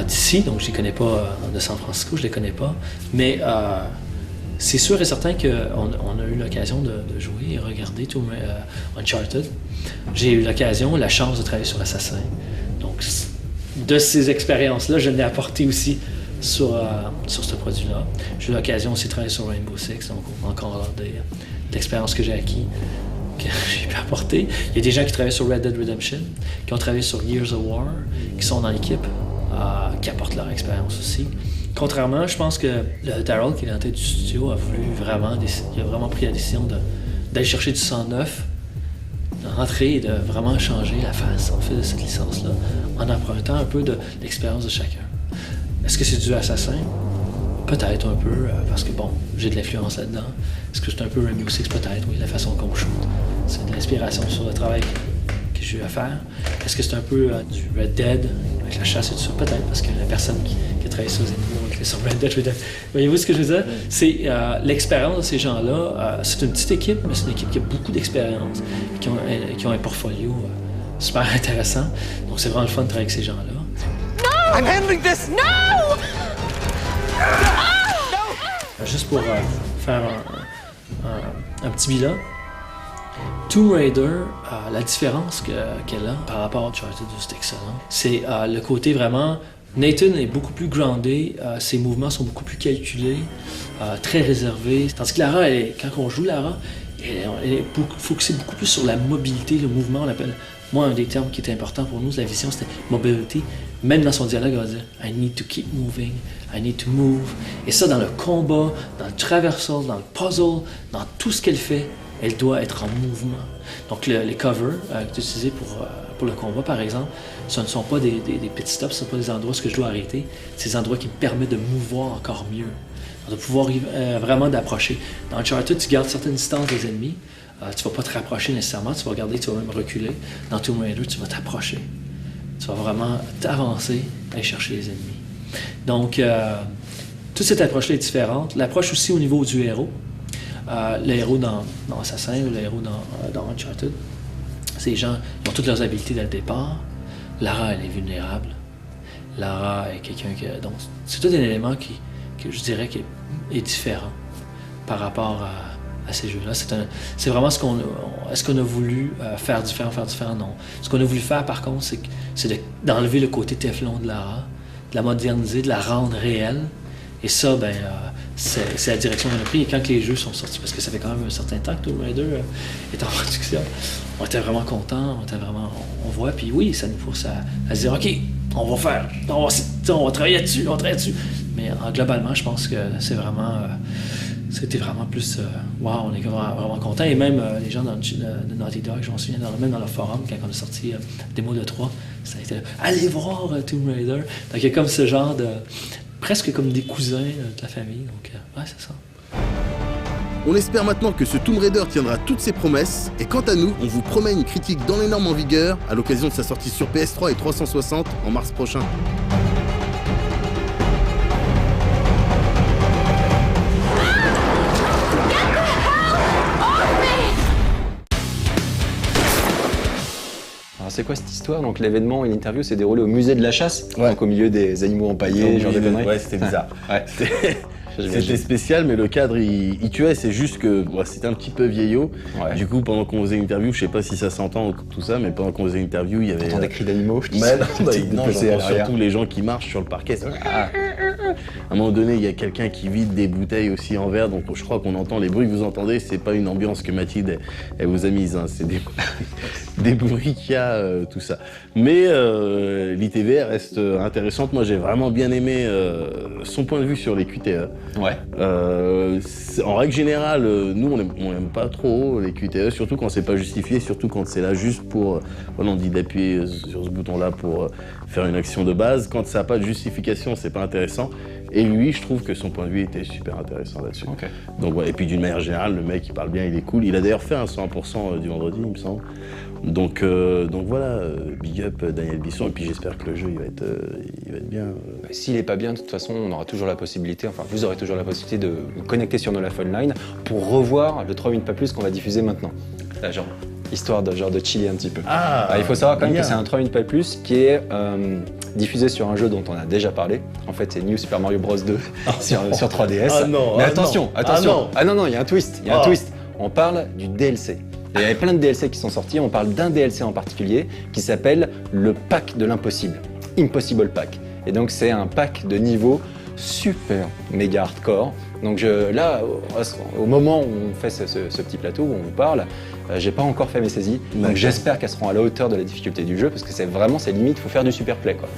d'ici, donc je les connais pas de San Francisco, je les connais pas. Mais c'est sûr et certain qu'on a eu l'occasion de jouer et regarder tout Uncharted. J'ai eu la chance de travailler sur Assassin. Donc, de ces expériences-là, je l'ai apporté aussi sur ce produit-là. J'ai eu l'occasion aussi de travailler sur Rainbow Six, donc encore d'expériences que j'ai acquis, que j'ai pu apporter. Il y a des gens qui travaillent sur Red Dead Redemption, qui ont travaillé sur Gears of War, qui sont dans l'équipe, qui apportent leur expérience aussi. Contrairement, je pense que le Daryl, qui est dans la tête du studio, a vraiment pris la décision d'aller chercher du sang neuf, de rentrer et de vraiment changer la face en fait de cette licence-là, en empruntant un peu de l'expérience de chacun. Est-ce que c'est du Assassin? Peut-être un peu, parce que bon, j'ai de l'influence là-dedans. Est-ce que c'est un peu Rainbow Six? Peut-être, oui, la façon qu'on shoot. C'est de l'inspiration sur le travail que j'ai eu à faire. Est-ce que c'est un peu du Red Dead, avec la chasse et tout ça? Peut-être, parce que la personne qui a travaillé sur les ennemis, sur Red Dead Redemption. Voyez-vous ce que je veux dire? C'est l'expérience de ces gens-là. C'est une petite équipe, mais c'est une équipe qui a beaucoup d'expérience, qui ont un portfolio super intéressant. Donc c'est vraiment le fun de travailler avec ces gens-là. I'm handling this! No! Juste pour faire un petit bilan, Tomb Raider, la différence qu'elle a par rapport à Uncharted, c'est excellent. C'est le côté vraiment... Nathan est beaucoup plus groundé, ses mouvements sont beaucoup plus calculés, très réservés. Tandis que Lara, quand on joue Lara, elle est focusée beaucoup plus sur la mobilité, le mouvement, on l'appelle... Moi, un des termes qui était important pour nous, la vision, c'était mobility. Même dans son dialogue, elle va dire « I need to keep moving, I need to move ». Et ça, dans le combat, dans le traversal, dans le puzzle, dans tout ce qu'elle fait, elle doit être en mouvement. Donc, les covers utilisés pour le combat, par exemple, ce ne sont pas des pit stops, ce ne sont pas des endroits où je dois arrêter. C'est des endroits qui me permettent de mouvoir encore mieux, de pouvoir vraiment d'approcher. Dans Uncharted, tu gardes certaines distances des ennemis. Tu ne vas pas te rapprocher nécessairement, tu vas regarder, tu vas même reculer. Dans Tomb Raider, tu vas t'approcher. Tu vas vraiment t'avancer, aller chercher les ennemis. Donc, toute cette approche-là est différente. L'approche aussi au niveau du héros. Le héros dans Assassin ou le héros dans Uncharted, ces gens ils ont toutes leurs habiletés dès le départ. Lara, elle est vulnérable. Lara est quelqu'un qui... Donc, c'est tout un élément que je dirais qui est différent par rapport à ces jeux-là. C'est vraiment est-ce qu'on a voulu faire différent? Non. Ce qu'on a voulu faire, par contre, c'est d'enlever le côté Teflon de Lara, de la moderniser, de la rendre réelle. Et ça, c'est la direction qu'on a pris. Et quand les jeux sont sortis, parce que ça fait quand même un certain temps que Tomb Raider est en production, on était vraiment contents, on voit, puis oui, ça nous pousse à se dire, OK, on va travailler là-dessus, Mais globalement, je pense que c'est vraiment... C'était vraiment plus... wow, on est vraiment contents. Et même les gens de Naughty Dog, je m'en souviens, même dans leur forum, quand on a sorti la démo de 3, ça a été « Allez voir Tomb Raider ». Donc il y a comme ce genre de... presque comme des cousins de la famille. Donc ouais, c'est ça. On espère maintenant que ce Tomb Raider tiendra toutes ses promesses, et quant à nous, on vous promet une critique dans les normes en vigueur à l'occasion de sa sortie sur PS3 et 360 en mars prochain. Alors c'est quoi cette histoire? Donc l'événement et l'interview s'est déroulé au musée de la chasse, donc au milieu des animaux empaillés, genre de conneries. Ouais, c'était bizarre. Ouais. C'était spécial, mais le cadre, il tuait. C'est juste que c'était un petit peu vieillot. Ouais. Du coup, pendant qu'on faisait l'interview, je sais pas si ça s'entend ou tout ça, mais pendant qu'on faisait l'interview, il y avait... T'entends des cris d'animaux, je dis non, déplacés à j'entends l'arrière. surtout les gens qui marchent sur le parquet. À un moment donné, il y a quelqu'un qui vide des bouteilles aussi en verre, donc je crois qu'on entend les bruits que vous entendez. C'est pas une ambiance que Mathilde elle vous a mise, hein. C'est des bruits qu'il y a, tout ça. Mais l'ITV reste intéressante. Moi, j'ai vraiment bien aimé son point de vue sur les QTE. Ouais. En règle générale, nous, on n'aime pas trop les QTE, surtout quand c'est pas justifié, surtout quand c'est là juste pour... on dit d'appuyer sur ce bouton-là pour faire une action de base. Quand ça n'a pas de justification, c'est pas intéressant. Et lui, je trouve que son point de vue était super intéressant là-dessus. Okay. Donc, ouais. Et puis d'une manière générale, le mec, il parle bien, il est cool. Il a d'ailleurs fait un 100% du vendredi, il me semble. Donc voilà, big up Daniel Bisson. Et puis j'espère que le jeu, il va être bien. S'il est pas bien, de toute façon, on aura toujours la possibilité, enfin vous aurez toujours la possibilité de vous connecter sur No Life Online pour revoir le 3 minutes pas plus qu'on va diffuser maintenant. Là, genre, histoire de chiller un petit peu. Il faut savoir quand même que c'est un 3 minutes pas plus qui est diffusé sur un jeu dont on a déjà parlé. En fait, c'est New Super Mario Bros 2 sur 3DS. Ah non, mais ah attention, non, attention. ah non, il y a un twist, un twist. On parle du DLC. Il y avait plein de DLC qui sont sortis, on parle d'un DLC en particulier qui s'appelle le pack de l'impossible, Impossible Pack. Et donc c'est un pack de niveau super méga hardcore. Donc là, au moment où on fait ce petit plateau, où on vous parle, j'ai pas encore fait mes saisies, donc j'espère qu'elles seront à la hauteur de la difficulté du jeu, parce que c'est vraiment, c'est limite, faut faire du super play quoi.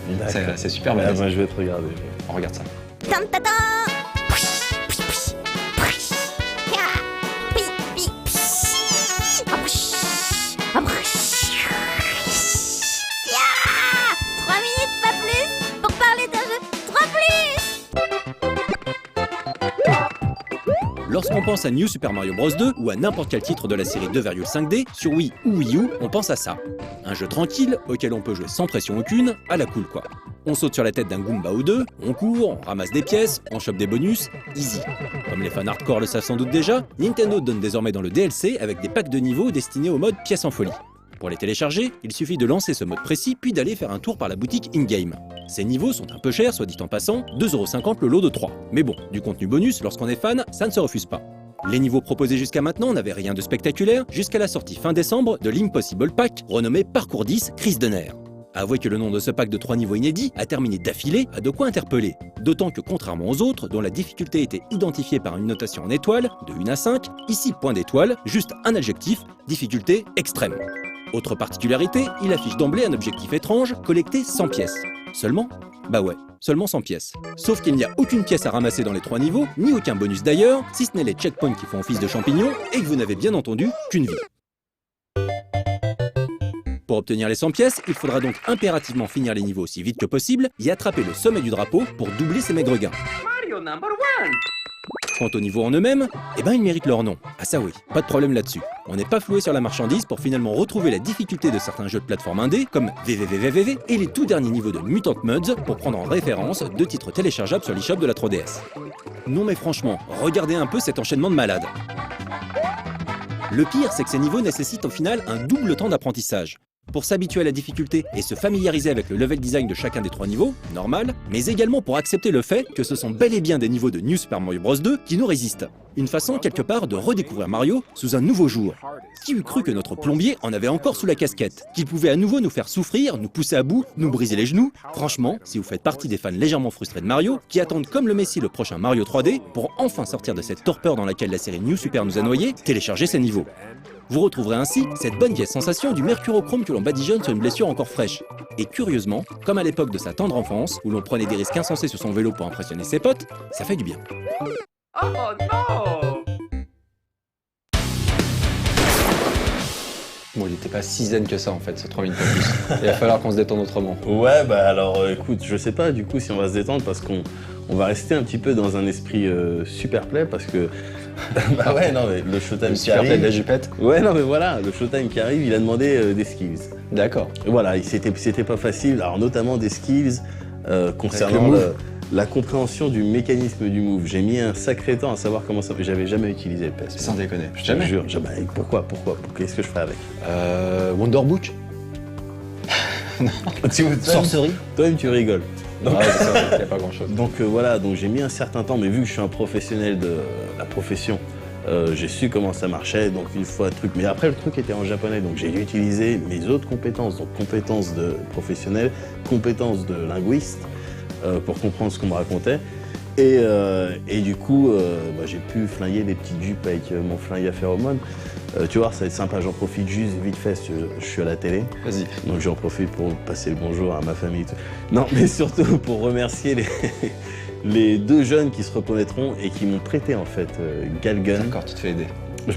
C'est super balèze. Je vais te regarder. On regarde ça. Lorsqu'on pense à New Super Mario Bros 2 ou à n'importe quel titre de la série 2,5D, sur Wii ou Wii U, on pense à ça. Un jeu tranquille, auquel on peut jouer sans pression aucune, à la cool quoi. On saute sur la tête d'un Goomba ou deux, on court, on ramasse des pièces, on chope des bonus, easy. Comme les fans hardcore le savent sans doute déjà, Nintendo donne désormais dans le DLC avec des packs de niveaux destinés au mode pièces en folie. Pour les télécharger, il suffit de lancer ce mode précis puis d'aller faire un tour par la boutique in-game. Ces niveaux sont un peu chers, soit dit en passant, 2,50€ le lot de 3. Mais bon, du contenu bonus, lorsqu'on est fan, ça ne se refuse pas. Les niveaux proposés jusqu'à maintenant n'avaient rien de spectaculaire, jusqu'à la sortie fin décembre de l'Impossible Pack, renommé Parcours 10 Crise de nerfs. Avouez que le nom de ce pack de 3 niveaux inédits a terminé d'affilée a de quoi interpeller. D'autant que contrairement aux autres, dont la difficulté était identifiée par une notation en étoiles, de 1 à 5, ici point d'étoile, juste un adjectif, difficulté extrême. Autre particularité, il affiche d'emblée un objectif étrange, collecter 100 pièces. Seulement ? Bah ouais, seulement 100 pièces. Sauf qu'il n'y a aucune pièce à ramasser dans les 3 niveaux, ni aucun bonus d'ailleurs, si ce n'est les checkpoints qui font office de champignons, et que vous n'avez bien entendu qu'une vie. Pour obtenir les 100 pièces, il faudra donc impérativement finir les niveaux aussi vite que possible et attraper le sommet du drapeau pour doubler ses maigres gains. Mario number 1. Quant aux niveaux en eux-mêmes, ils méritent leur nom. Ah ça oui, pas de problème là-dessus. On n'est pas floué sur la marchandise pour finalement retrouver la difficulté de certains jeux de plateforme indé, comme VVVVVV, et les tout derniers niveaux de Mutant Mudds, pour prendre en référence 2 titres téléchargeables sur l'eShop de la 3DS. Non mais franchement, regardez un peu cet enchaînement de malades. Le pire, c'est que ces niveaux nécessitent au final un double temps d'apprentissage. Pour s'habituer à la difficulté et se familiariser avec le level design de chacun des 3 niveaux, normal, mais également pour accepter le fait que ce sont bel et bien des niveaux de New Super Mario Bros 2 qui nous résistent. Une façon quelque part de redécouvrir Mario sous un nouveau jour. Qui eût cru que notre plombier en avait encore sous la casquette, qu'il pouvait à nouveau nous faire souffrir, nous pousser à bout, nous briser les genoux? Franchement, si vous faites partie des fans légèrement frustrés de Mario, qui attendent comme le Messie le prochain Mario 3D, pour enfin sortir de cette torpeur dans laquelle la série New Super nous a noyés, téléchargez ces niveaux. Vous retrouverez ainsi cette bonne vieille sensation du mercurochrome que l'on badigeonne sur une blessure encore fraîche. Et curieusement, comme à l'époque de sa tendre enfance, où l'on prenait des risques insensés sur son vélo pour impressionner ses potes, ça fait du bien. Oh non! Bon, il n'était pas si zen que ça en fait, ce 3 minutes en plus. Il va falloir qu'on se détende autrement. Ouais, bah alors écoute, je sais pas du coup si on va se détendre parce qu'on va rester un petit peu dans un esprit super play parce que. Bah ouais, non, mais le Showtime qui Super arrive. play de la jupette. Ouais, non, mais voilà, le Showtime qui arrive, il a demandé des skills. D'accord. Et voilà, c'était pas facile, alors notamment des skills concernant la compréhension du mécanisme du move. J'ai mis un sacré temps à savoir comment ça. J'avais jamais utilisé le PS. Sans déconner. Je te jure, jamais. Pourquoi qu'est-ce que je ferais avec Wonderbook. Sorcerie. Toi-même, tu rigoles. Donc, il n'y a pas grand-chose. Donc voilà, donc j'ai mis un certain temps, mais vu que je suis un professionnel de la profession, j'ai su comment ça marchait, donc une fois le truc. Mais après, le truc était en japonais, donc j'ai dû utiliser mes autres compétences, donc compétences de professionnel, compétences de linguiste, pour comprendre ce qu'on me racontait. Et du coup, j'ai pu flinguer des petites jupes avec mon flingue à phéromone. Tu vois, ça va être sympa, j'en profite juste vite fait, je suis à la télé. Vas-y. Donc j'en profite pour passer le bonjour à ma famille et tout. Non, mais surtout pour remercier les deux jeunes qui se reconnaîtront et qui m'ont prêté en fait Galgun. D'accord, tu te fais aider.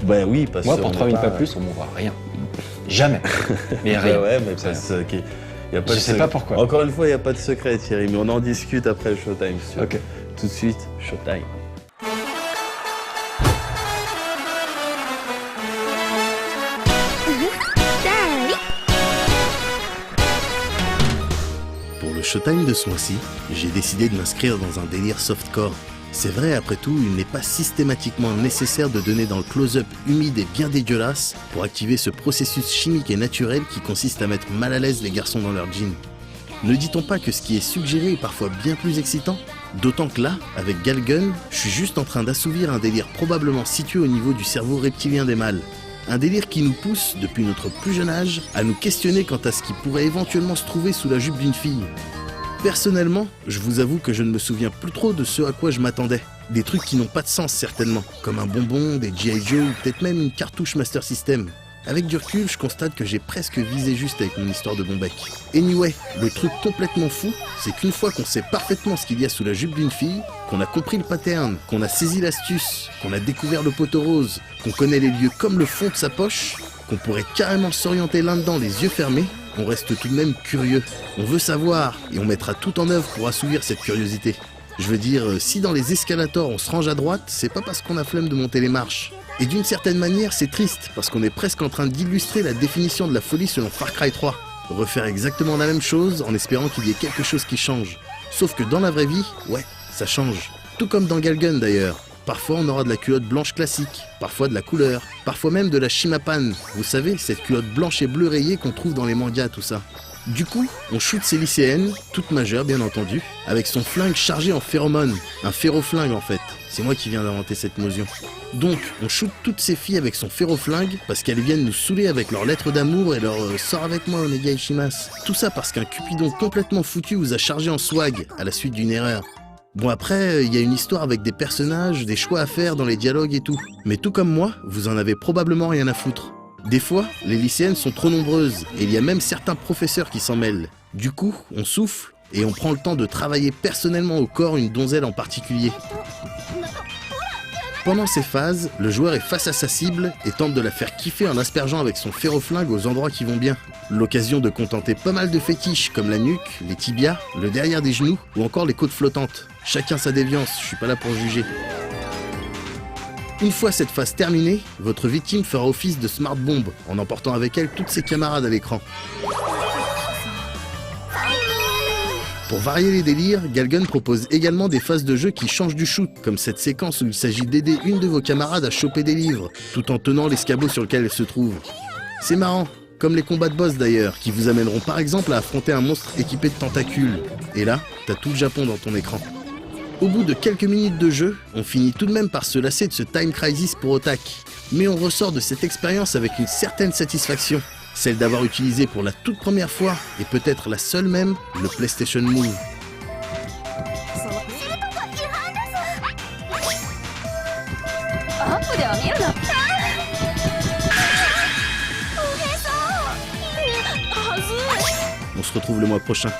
Bah oui, parce que. Moi, pour 3 minutes pas plus, on m'envoie rien. Jamais. Mais rien. Ouais, mais parce que. Y a pas Je sais pas pourquoi. Encore une fois, il n'y a pas de secret, Thierry, mais on en discute après le Showtime. Si tu veux. Ok. Tout de suite, Showtime. Pour le Showtime de ce mois-ci, j'ai décidé de m'inscrire dans un délire softcore. C'est vrai, après tout, il n'est pas systématiquement nécessaire de donner dans le close-up humide et bien dégueulasse pour activer ce processus chimique et naturel qui consiste à mettre mal à l'aise les garçons dans leurs jeans. Ne dit-on pas que ce qui est suggéré est parfois bien plus excitant ? D'autant que là, avec Galgun, je suis juste en train d'assouvir un délire probablement situé au niveau du cerveau reptilien des mâles. Un délire qui nous pousse, depuis notre plus jeune âge, à nous questionner quant à ce qui pourrait éventuellement se trouver sous la jupe d'une fille. Personnellement, je vous avoue que je ne me souviens plus trop de ce à quoi je m'attendais. Des trucs qui n'ont pas de sens certainement, comme un bonbon, des G.I. Joe ou peut-être même une cartouche Master System. Avec du recul, je constate que j'ai presque visé juste avec mon histoire de bon bec. Anyway, le truc complètement fou, c'est qu'une fois qu'on sait parfaitement ce qu'il y a sous la jupe d'une fille, qu'on a compris le pattern, qu'on a saisi l'astuce, qu'on a découvert le poteau rose, qu'on connaît les lieux comme le fond de sa poche, qu'on pourrait carrément s'orienter là-dedans les yeux fermés, on reste tout de même curieux. On veut savoir, et on mettra tout en œuvre pour assouvir cette curiosité. Je veux dire, si dans les escalators on se range à droite, c'est pas parce qu'on a flemme de monter les marches. Et d'une certaine manière, c'est triste, parce qu'on est presque en train d'illustrer la définition de la folie selon Far Cry 3. Refaire exactement la même chose en espérant qu'il y ait quelque chose qui change. Sauf que dans la vraie vie, ouais, ça change. Tout comme dans Galgun d'ailleurs. Parfois on aura de la culotte blanche classique, parfois de la couleur, parfois même de la Shimapan. Vous savez, cette culotte blanche et bleue rayée qu'on trouve dans les mangas, tout ça. Du coup, on shoot ces lycéennes, toutes majeures bien entendu, avec son flingue chargé en phéromone. Un phéroflingue en fait. C'est moi qui viens d'inventer cette notion. Donc, on shoot toutes ces filles avec son phéroflingue parce qu'elles viennent nous saouler avec leurs lettres d'amour et leur sors avec moi Omega Ishimas. Tout ça parce qu'un Cupidon complètement foutu vous a chargé en swag à la suite d'une erreur. Bon après, il y a une histoire avec des personnages, des choix à faire dans les dialogues et tout. Mais tout comme moi, vous en avez probablement rien à foutre. Des fois, les lycéennes sont trop nombreuses et il y a même certains professeurs qui s'en mêlent. Du coup, on souffle et on prend le temps de travailler personnellement au corps une donzelle en particulier. Pendant ces phases, le joueur est face à sa cible et tente de la faire kiffer en aspergeant avec son phéroflingue aux endroits qui vont bien. L'occasion de contenter pas mal de fétiches comme la nuque, les tibias, le derrière des genoux ou encore les côtes flottantes. Chacun sa déviance, je suis pas là pour juger. Une fois cette phase terminée, votre victime fera office de smart bomb en emportant avec elle toutes ses camarades à l'écran. Pour varier les délires, Galgun propose également des phases de jeu qui changent du shoot, comme cette séquence où il s'agit d'aider une de vos camarades à choper des livres, tout en tenant l'escabeau sur lequel elle se trouve. C'est marrant, comme les combats de boss d'ailleurs, qui vous amèneront par exemple à affronter un monstre équipé de tentacules. Et là, t'as tout le Japon dans ton écran. Au bout de quelques minutes de jeu, on finit tout de même par se lasser de ce Time Crisis pour Otak. Mais on ressort de cette expérience avec une certaine satisfaction, celle d'avoir utilisé pour la toute première fois, et peut-être la seule même, le PlayStation Move. On se retrouve le mois prochain.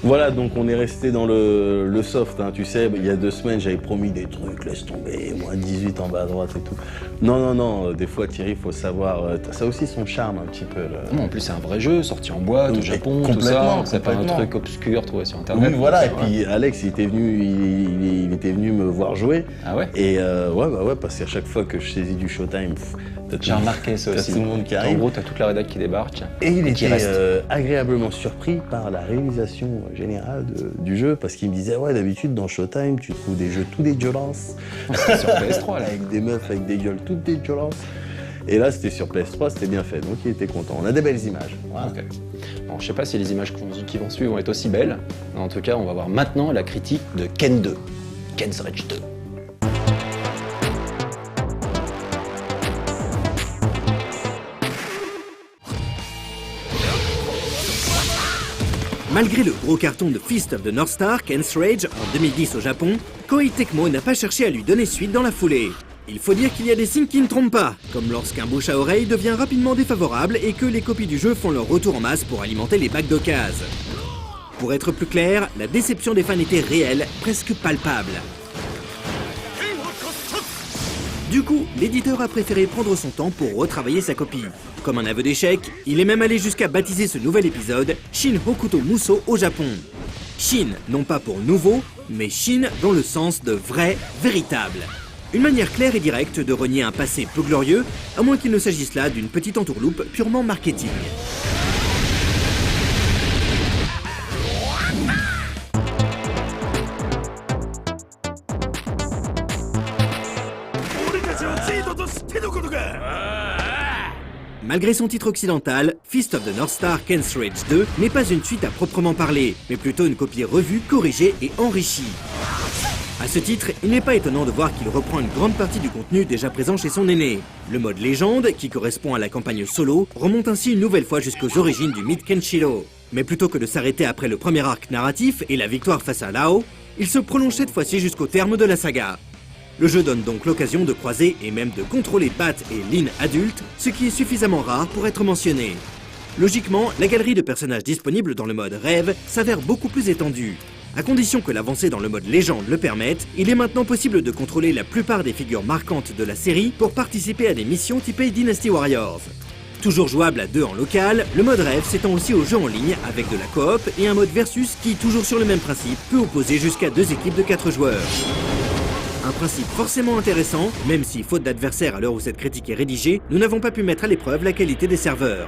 Voilà, donc on est resté dans le soft, hein, tu sais, il y a 2 semaines j'avais promis des trucs, laisse tomber, moins 18 en bas à droite et tout. Non, des fois Thierry, il faut savoir, ça a aussi son charme un petit peu. Non, en plus c'est un vrai jeu, sorti en boîte, au Japon, tout ça, c'est pas un truc obscur trouvé sur internet. Oui, voilà, et puis Alex, il était venu me voir jouer. Ah ouais? Et ouais, parce qu'à chaque fois que je saisis du Showtime, j'ai remarqué ça aussi. Tout le monde qui arrive. En gros, t'as toute la rédac qui débarque. Et il était agréablement surpris par la réalisation générale du jeu, parce qu'il me disait, ouais, d'habitude dans Showtime, tu trouves des jeux tout dégueulasses. C'était sur PS3 là. Avec des meufs avec des gueules toutes dégueulasses. Et là, c'était sur PS3, c'était bien fait, donc il était content. On a des belles images. Voilà. Okay. Bon, je sais pas si les images qui vont suivre vont être aussi belles. En tout cas, on va voir maintenant la critique de Ken 2. Ken's Rage 2. Malgré le gros carton de Fist of the North Star, Ken's Rage, en 2010 au Japon, Koei Tecmo n'a pas cherché à lui donner suite dans la foulée. Il faut dire qu'il y a des signes qui ne trompent pas, comme lorsqu'un bouche à oreille devient rapidement défavorable et que les copies du jeu font leur retour en masse pour alimenter les bacs d'occasion. Pour être plus clair, la déception des fans était réelle, presque palpable. Du coup, l'éditeur a préféré prendre son temps pour retravailler sa copie. Comme un aveu d'échec, il est même allé jusqu'à baptiser ce nouvel épisode Shin Hokuto Musou au Japon. Shin, non pas pour nouveau, mais Shin dans le sens de vrai, véritable. Une manière claire et directe de renier un passé peu glorieux, à moins qu'il ne s'agisse là d'une petite entourloupe purement marketing. Malgré son titre occidental, Fist of the North Star Ken's Rage 2 n'est pas une suite à proprement parler, mais plutôt une copie revue, corrigée et enrichie. À ce titre, il n'est pas étonnant de voir qu'il reprend une grande partie du contenu déjà présent chez son aîné. Le mode légende, qui correspond à la campagne solo, remonte ainsi une nouvelle fois jusqu'aux origines du mythe Kenshiro. Mais plutôt que de s'arrêter après le premier arc narratif et la victoire face à Lao, il se prolonge cette fois-ci jusqu'au terme de la saga. Le jeu donne donc l'occasion de croiser et même de contrôler Bat et Lin adultes, ce qui est suffisamment rare pour être mentionné. Logiquement, la galerie de personnages disponibles dans le mode rêve s'avère beaucoup plus étendue. À condition que l'avancée dans le mode légende le permette, il est maintenant possible de contrôler la plupart des figures marquantes de la série pour participer à des missions typées Dynasty Warriors. Toujours jouable à 2 en local, le mode rêve s'étend aussi aux jeux en ligne avec de la coop et un mode versus qui, toujours sur le même principe, peut opposer jusqu'à 2 équipes de 4 joueurs. Un principe forcément intéressant, même si, faute d'adversaires à l'heure où cette critique est rédigée, nous n'avons pas pu mettre à l'épreuve la qualité des serveurs.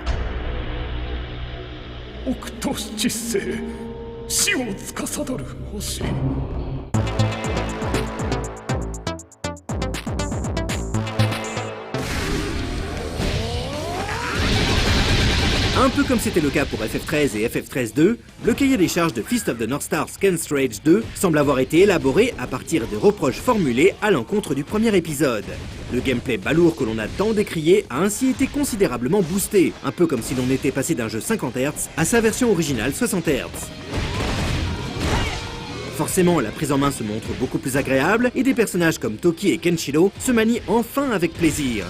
Un peu comme c'était le cas pour FF13 et FF13-2, le cahier des charges de Fist of the North Star Ken's Rage 2 semble avoir été élaboré à partir des reproches formulés à l'encontre du premier épisode. Le gameplay balourd que l'on a tant décrié a ainsi été considérablement boosté, un peu comme si l'on était passé d'un jeu 50 Hz à sa version originale 60 Hz. Forcément, la prise en main se montre beaucoup plus agréable et des personnages comme Toki et Kenshiro se manient enfin avec plaisir.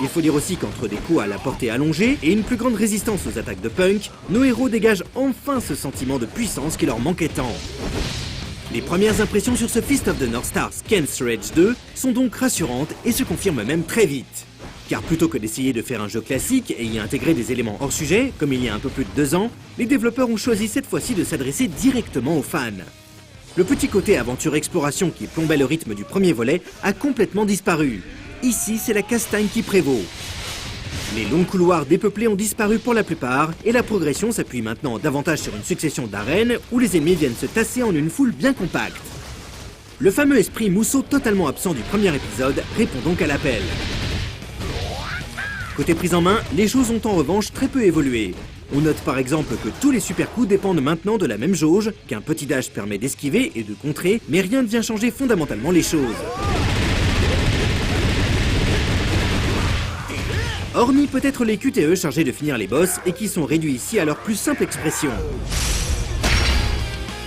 Il faut dire aussi qu'entre des coups à la portée allongée et une plus grande résistance aux attaques de punk, nos héros dégagent enfin ce sentiment de puissance qui leur manquait tant. Les premières impressions sur ce Fist of the North Star Ken's Rage 2 sont donc rassurantes et se confirment même très vite. Car plutôt que d'essayer de faire un jeu classique et y intégrer des éléments hors sujet, comme il y a un peu plus de 2 ans, les développeurs ont choisi cette fois-ci de s'adresser directement aux fans. Le petit côté aventure-exploration qui plombait le rythme du premier volet a complètement disparu. Ici, c'est la castagne qui prévaut. Les longs couloirs dépeuplés ont disparu pour la plupart, et la progression s'appuie maintenant davantage sur une succession d'arènes où les ennemis viennent se tasser en une foule bien compacte. Le fameux esprit Musou totalement absent du premier épisode répond donc à l'appel. Côté prise en main, les choses ont en revanche très peu évolué. On note par exemple que tous les super coups dépendent maintenant de la même jauge, qu'un petit dash permet d'esquiver et de contrer, mais rien ne vient changer fondamentalement les choses. Hormis peut-être les QTE chargés de finir les boss et qui sont réduits ici à leur plus simple expression.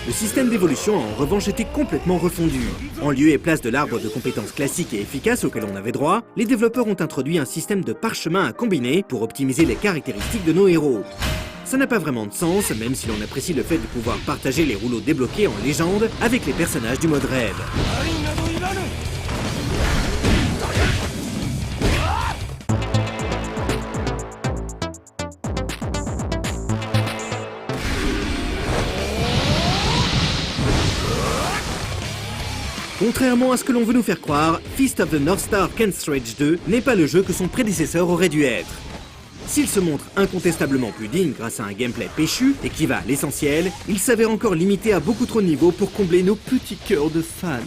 Le système d'évolution a en revanche été complètement refondu. En lieu et place de l'arbre de compétences classique et efficace auquel on avait droit, les développeurs ont introduit un système de parchemin à combiner pour optimiser les caractéristiques de nos héros. Ça n'a pas vraiment de sens, même si l'on apprécie le fait de pouvoir partager les rouleaux débloqués en légende avec les personnages du mode raid. Contrairement à ce que l'on veut nous faire croire, Fist of the North Star Ken's Rage 2 n'est pas le jeu que son prédécesseur aurait dû être. S'il se montre incontestablement plus digne grâce à un gameplay péchu et qui va à l'essentiel, il s'avère encore limité à beaucoup trop de niveaux pour combler nos petits cœurs de fans.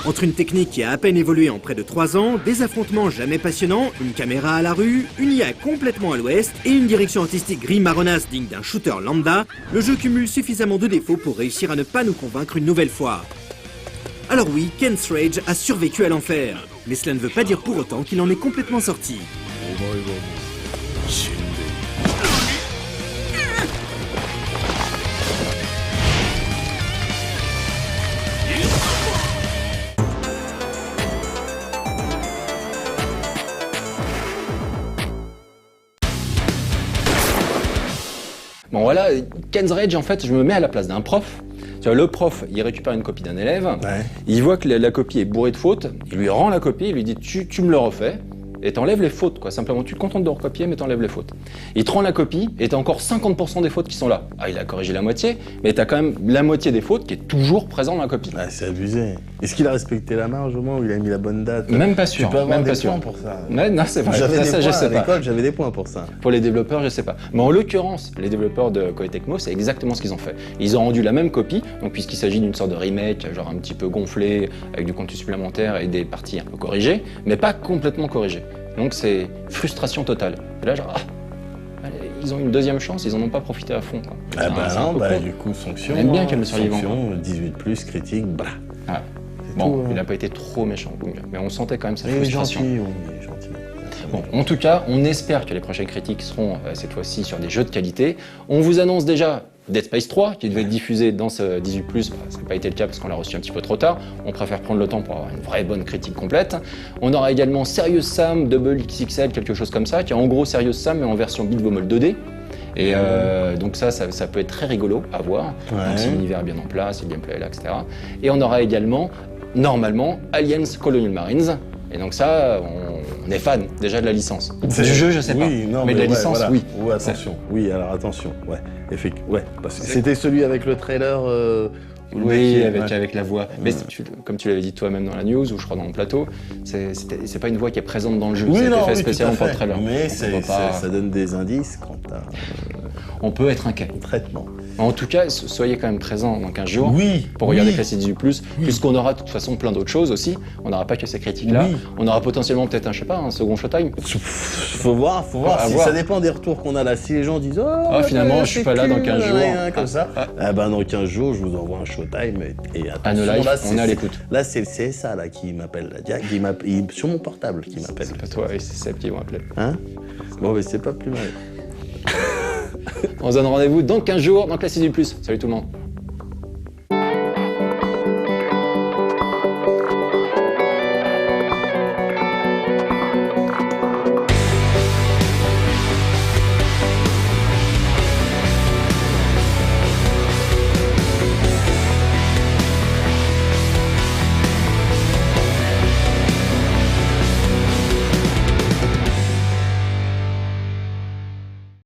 Entre une technique qui a à peine évolué en près de 3 ans, des affrontements jamais passionnants, une caméra à la rue, une IA complètement à l'ouest et une direction artistique gris-marronasse digne d'un shooter lambda, le jeu cumule suffisamment de défauts pour réussir à ne pas nous convaincre une nouvelle fois. Alors oui, Ken's Rage a survécu à l'enfer, mais cela ne veut pas dire pour autant qu'il en est complètement sorti. Bon voilà, Ken's Rage, en fait, je me mets à la place d'un prof. Tu vois, le prof, il récupère une copie d'un élève, il voit que la copie est bourrée de fautes, il lui rend la copie, il lui dit tu me le refais, et t'enlèves les fautes, quoi. Simplement, tu te contentes de recopier, mais t'enlèves les fautes. Il te rend la copie, et t'as encore 50% des fautes qui sont là. Ah, il a corrigé la moitié, mais t'as quand même la moitié des fautes qui est toujours présente dans la copie. Ah, c'est abusé. Est-ce qu'il a respecté la marge au moins où il a mis la bonne date? Même pas sûr. Tu peux avoir même des pas points sûr. pour ça. Ouais, non, c'est vrai. J'avais des ça, points je sais à pas. l'école, j'avais des points pour ça. Pour les développeurs, je sais pas. Mais en l'occurrence, les développeurs de Koei Tecmo, c'est exactement ce qu'ils ont fait. Ils ont rendu la même copie, donc puisqu'il s'agit d'une sorte de remake, genre un petit peu gonflé, avec du contenu supplémentaire et des parties un peu corrigées, mais pas complètement corrigées. Donc c'est frustration totale. Et là, genre, allez, ils ont une deuxième chance, ils en ont pas profité à fond, quoi. Ah bah non, bah du coup, sanction. On aime bien qu'elle le survivant. Sanction, 18+, critique, bah. Ah. Bon, tout, il a pas été trop méchant, mais on sentait quand même sa Il est frustration. gentil, oui, il est gentil. Bon, en tout cas, on espère que les prochaines critiques seront cette fois-ci sur des jeux de qualité. On vous annonce déjà Dead Space 3, qui devait être diffusé dans ce 18+, ça n'a pas été le cas parce qu'on l'a reçu un petit peu trop tard. On préfère prendre le temps pour avoir une vraie bonne critique complète. On aura également Serious Sam, Double XXL, quelque chose comme ça, qui est en gros Serious Sam, mais en version Beat Bomol 2D. Et donc ça peut être très rigolo à voir. Donc si l'univers est bien en place, si le gameplay est là, etc. Et on aura également, normalement, Aliens Colonial Marines. Et donc ça, on est fan déjà de la licence. Du jeu, je sais pas. Non, mais de la licence, voilà. Oui. Ouais, attention. Oui, alors attention. Ouais, effectivement. Ouais, parce que c'était celui avec le trailer. Oui, avec la voix. Mais comme tu l'avais dit toi-même dans la news, ou je crois dans le plateau, c'est pas une voix qui est présente dans le jeu. Oui, ça a non, été fait oui, spécialement tout à pour le fait. trailer. Mais pas... ça donne des indices quant à... On peut être inquiet. Traitement. En tout cas, soyez quand même présents dans 15 jours pour regarder Classic 18+, puisqu'on aura de toute façon plein d'autres choses aussi. On n'aura pas que ces critiques-là. On aura potentiellement peut-être un second Showtime. Faut voir. Ça dépend des retours qu'on a là. Si les gens disent finalement, je suis pas là dans 15 jours. Comme ça. Dans 15 jours, je vous envoie un Showtime. Et attention, live, là, on est à l'écoute. Là, c'est le CSA là, qui m'appelle. Sur mon portable qui m'appelle. C'est pas toi, c'est Seb qui vont appeler. Hein? Bon, mais c'est pas plus mal. On se donne rendez-vous dans 15 jours dans Classic 18+. Salut tout le monde.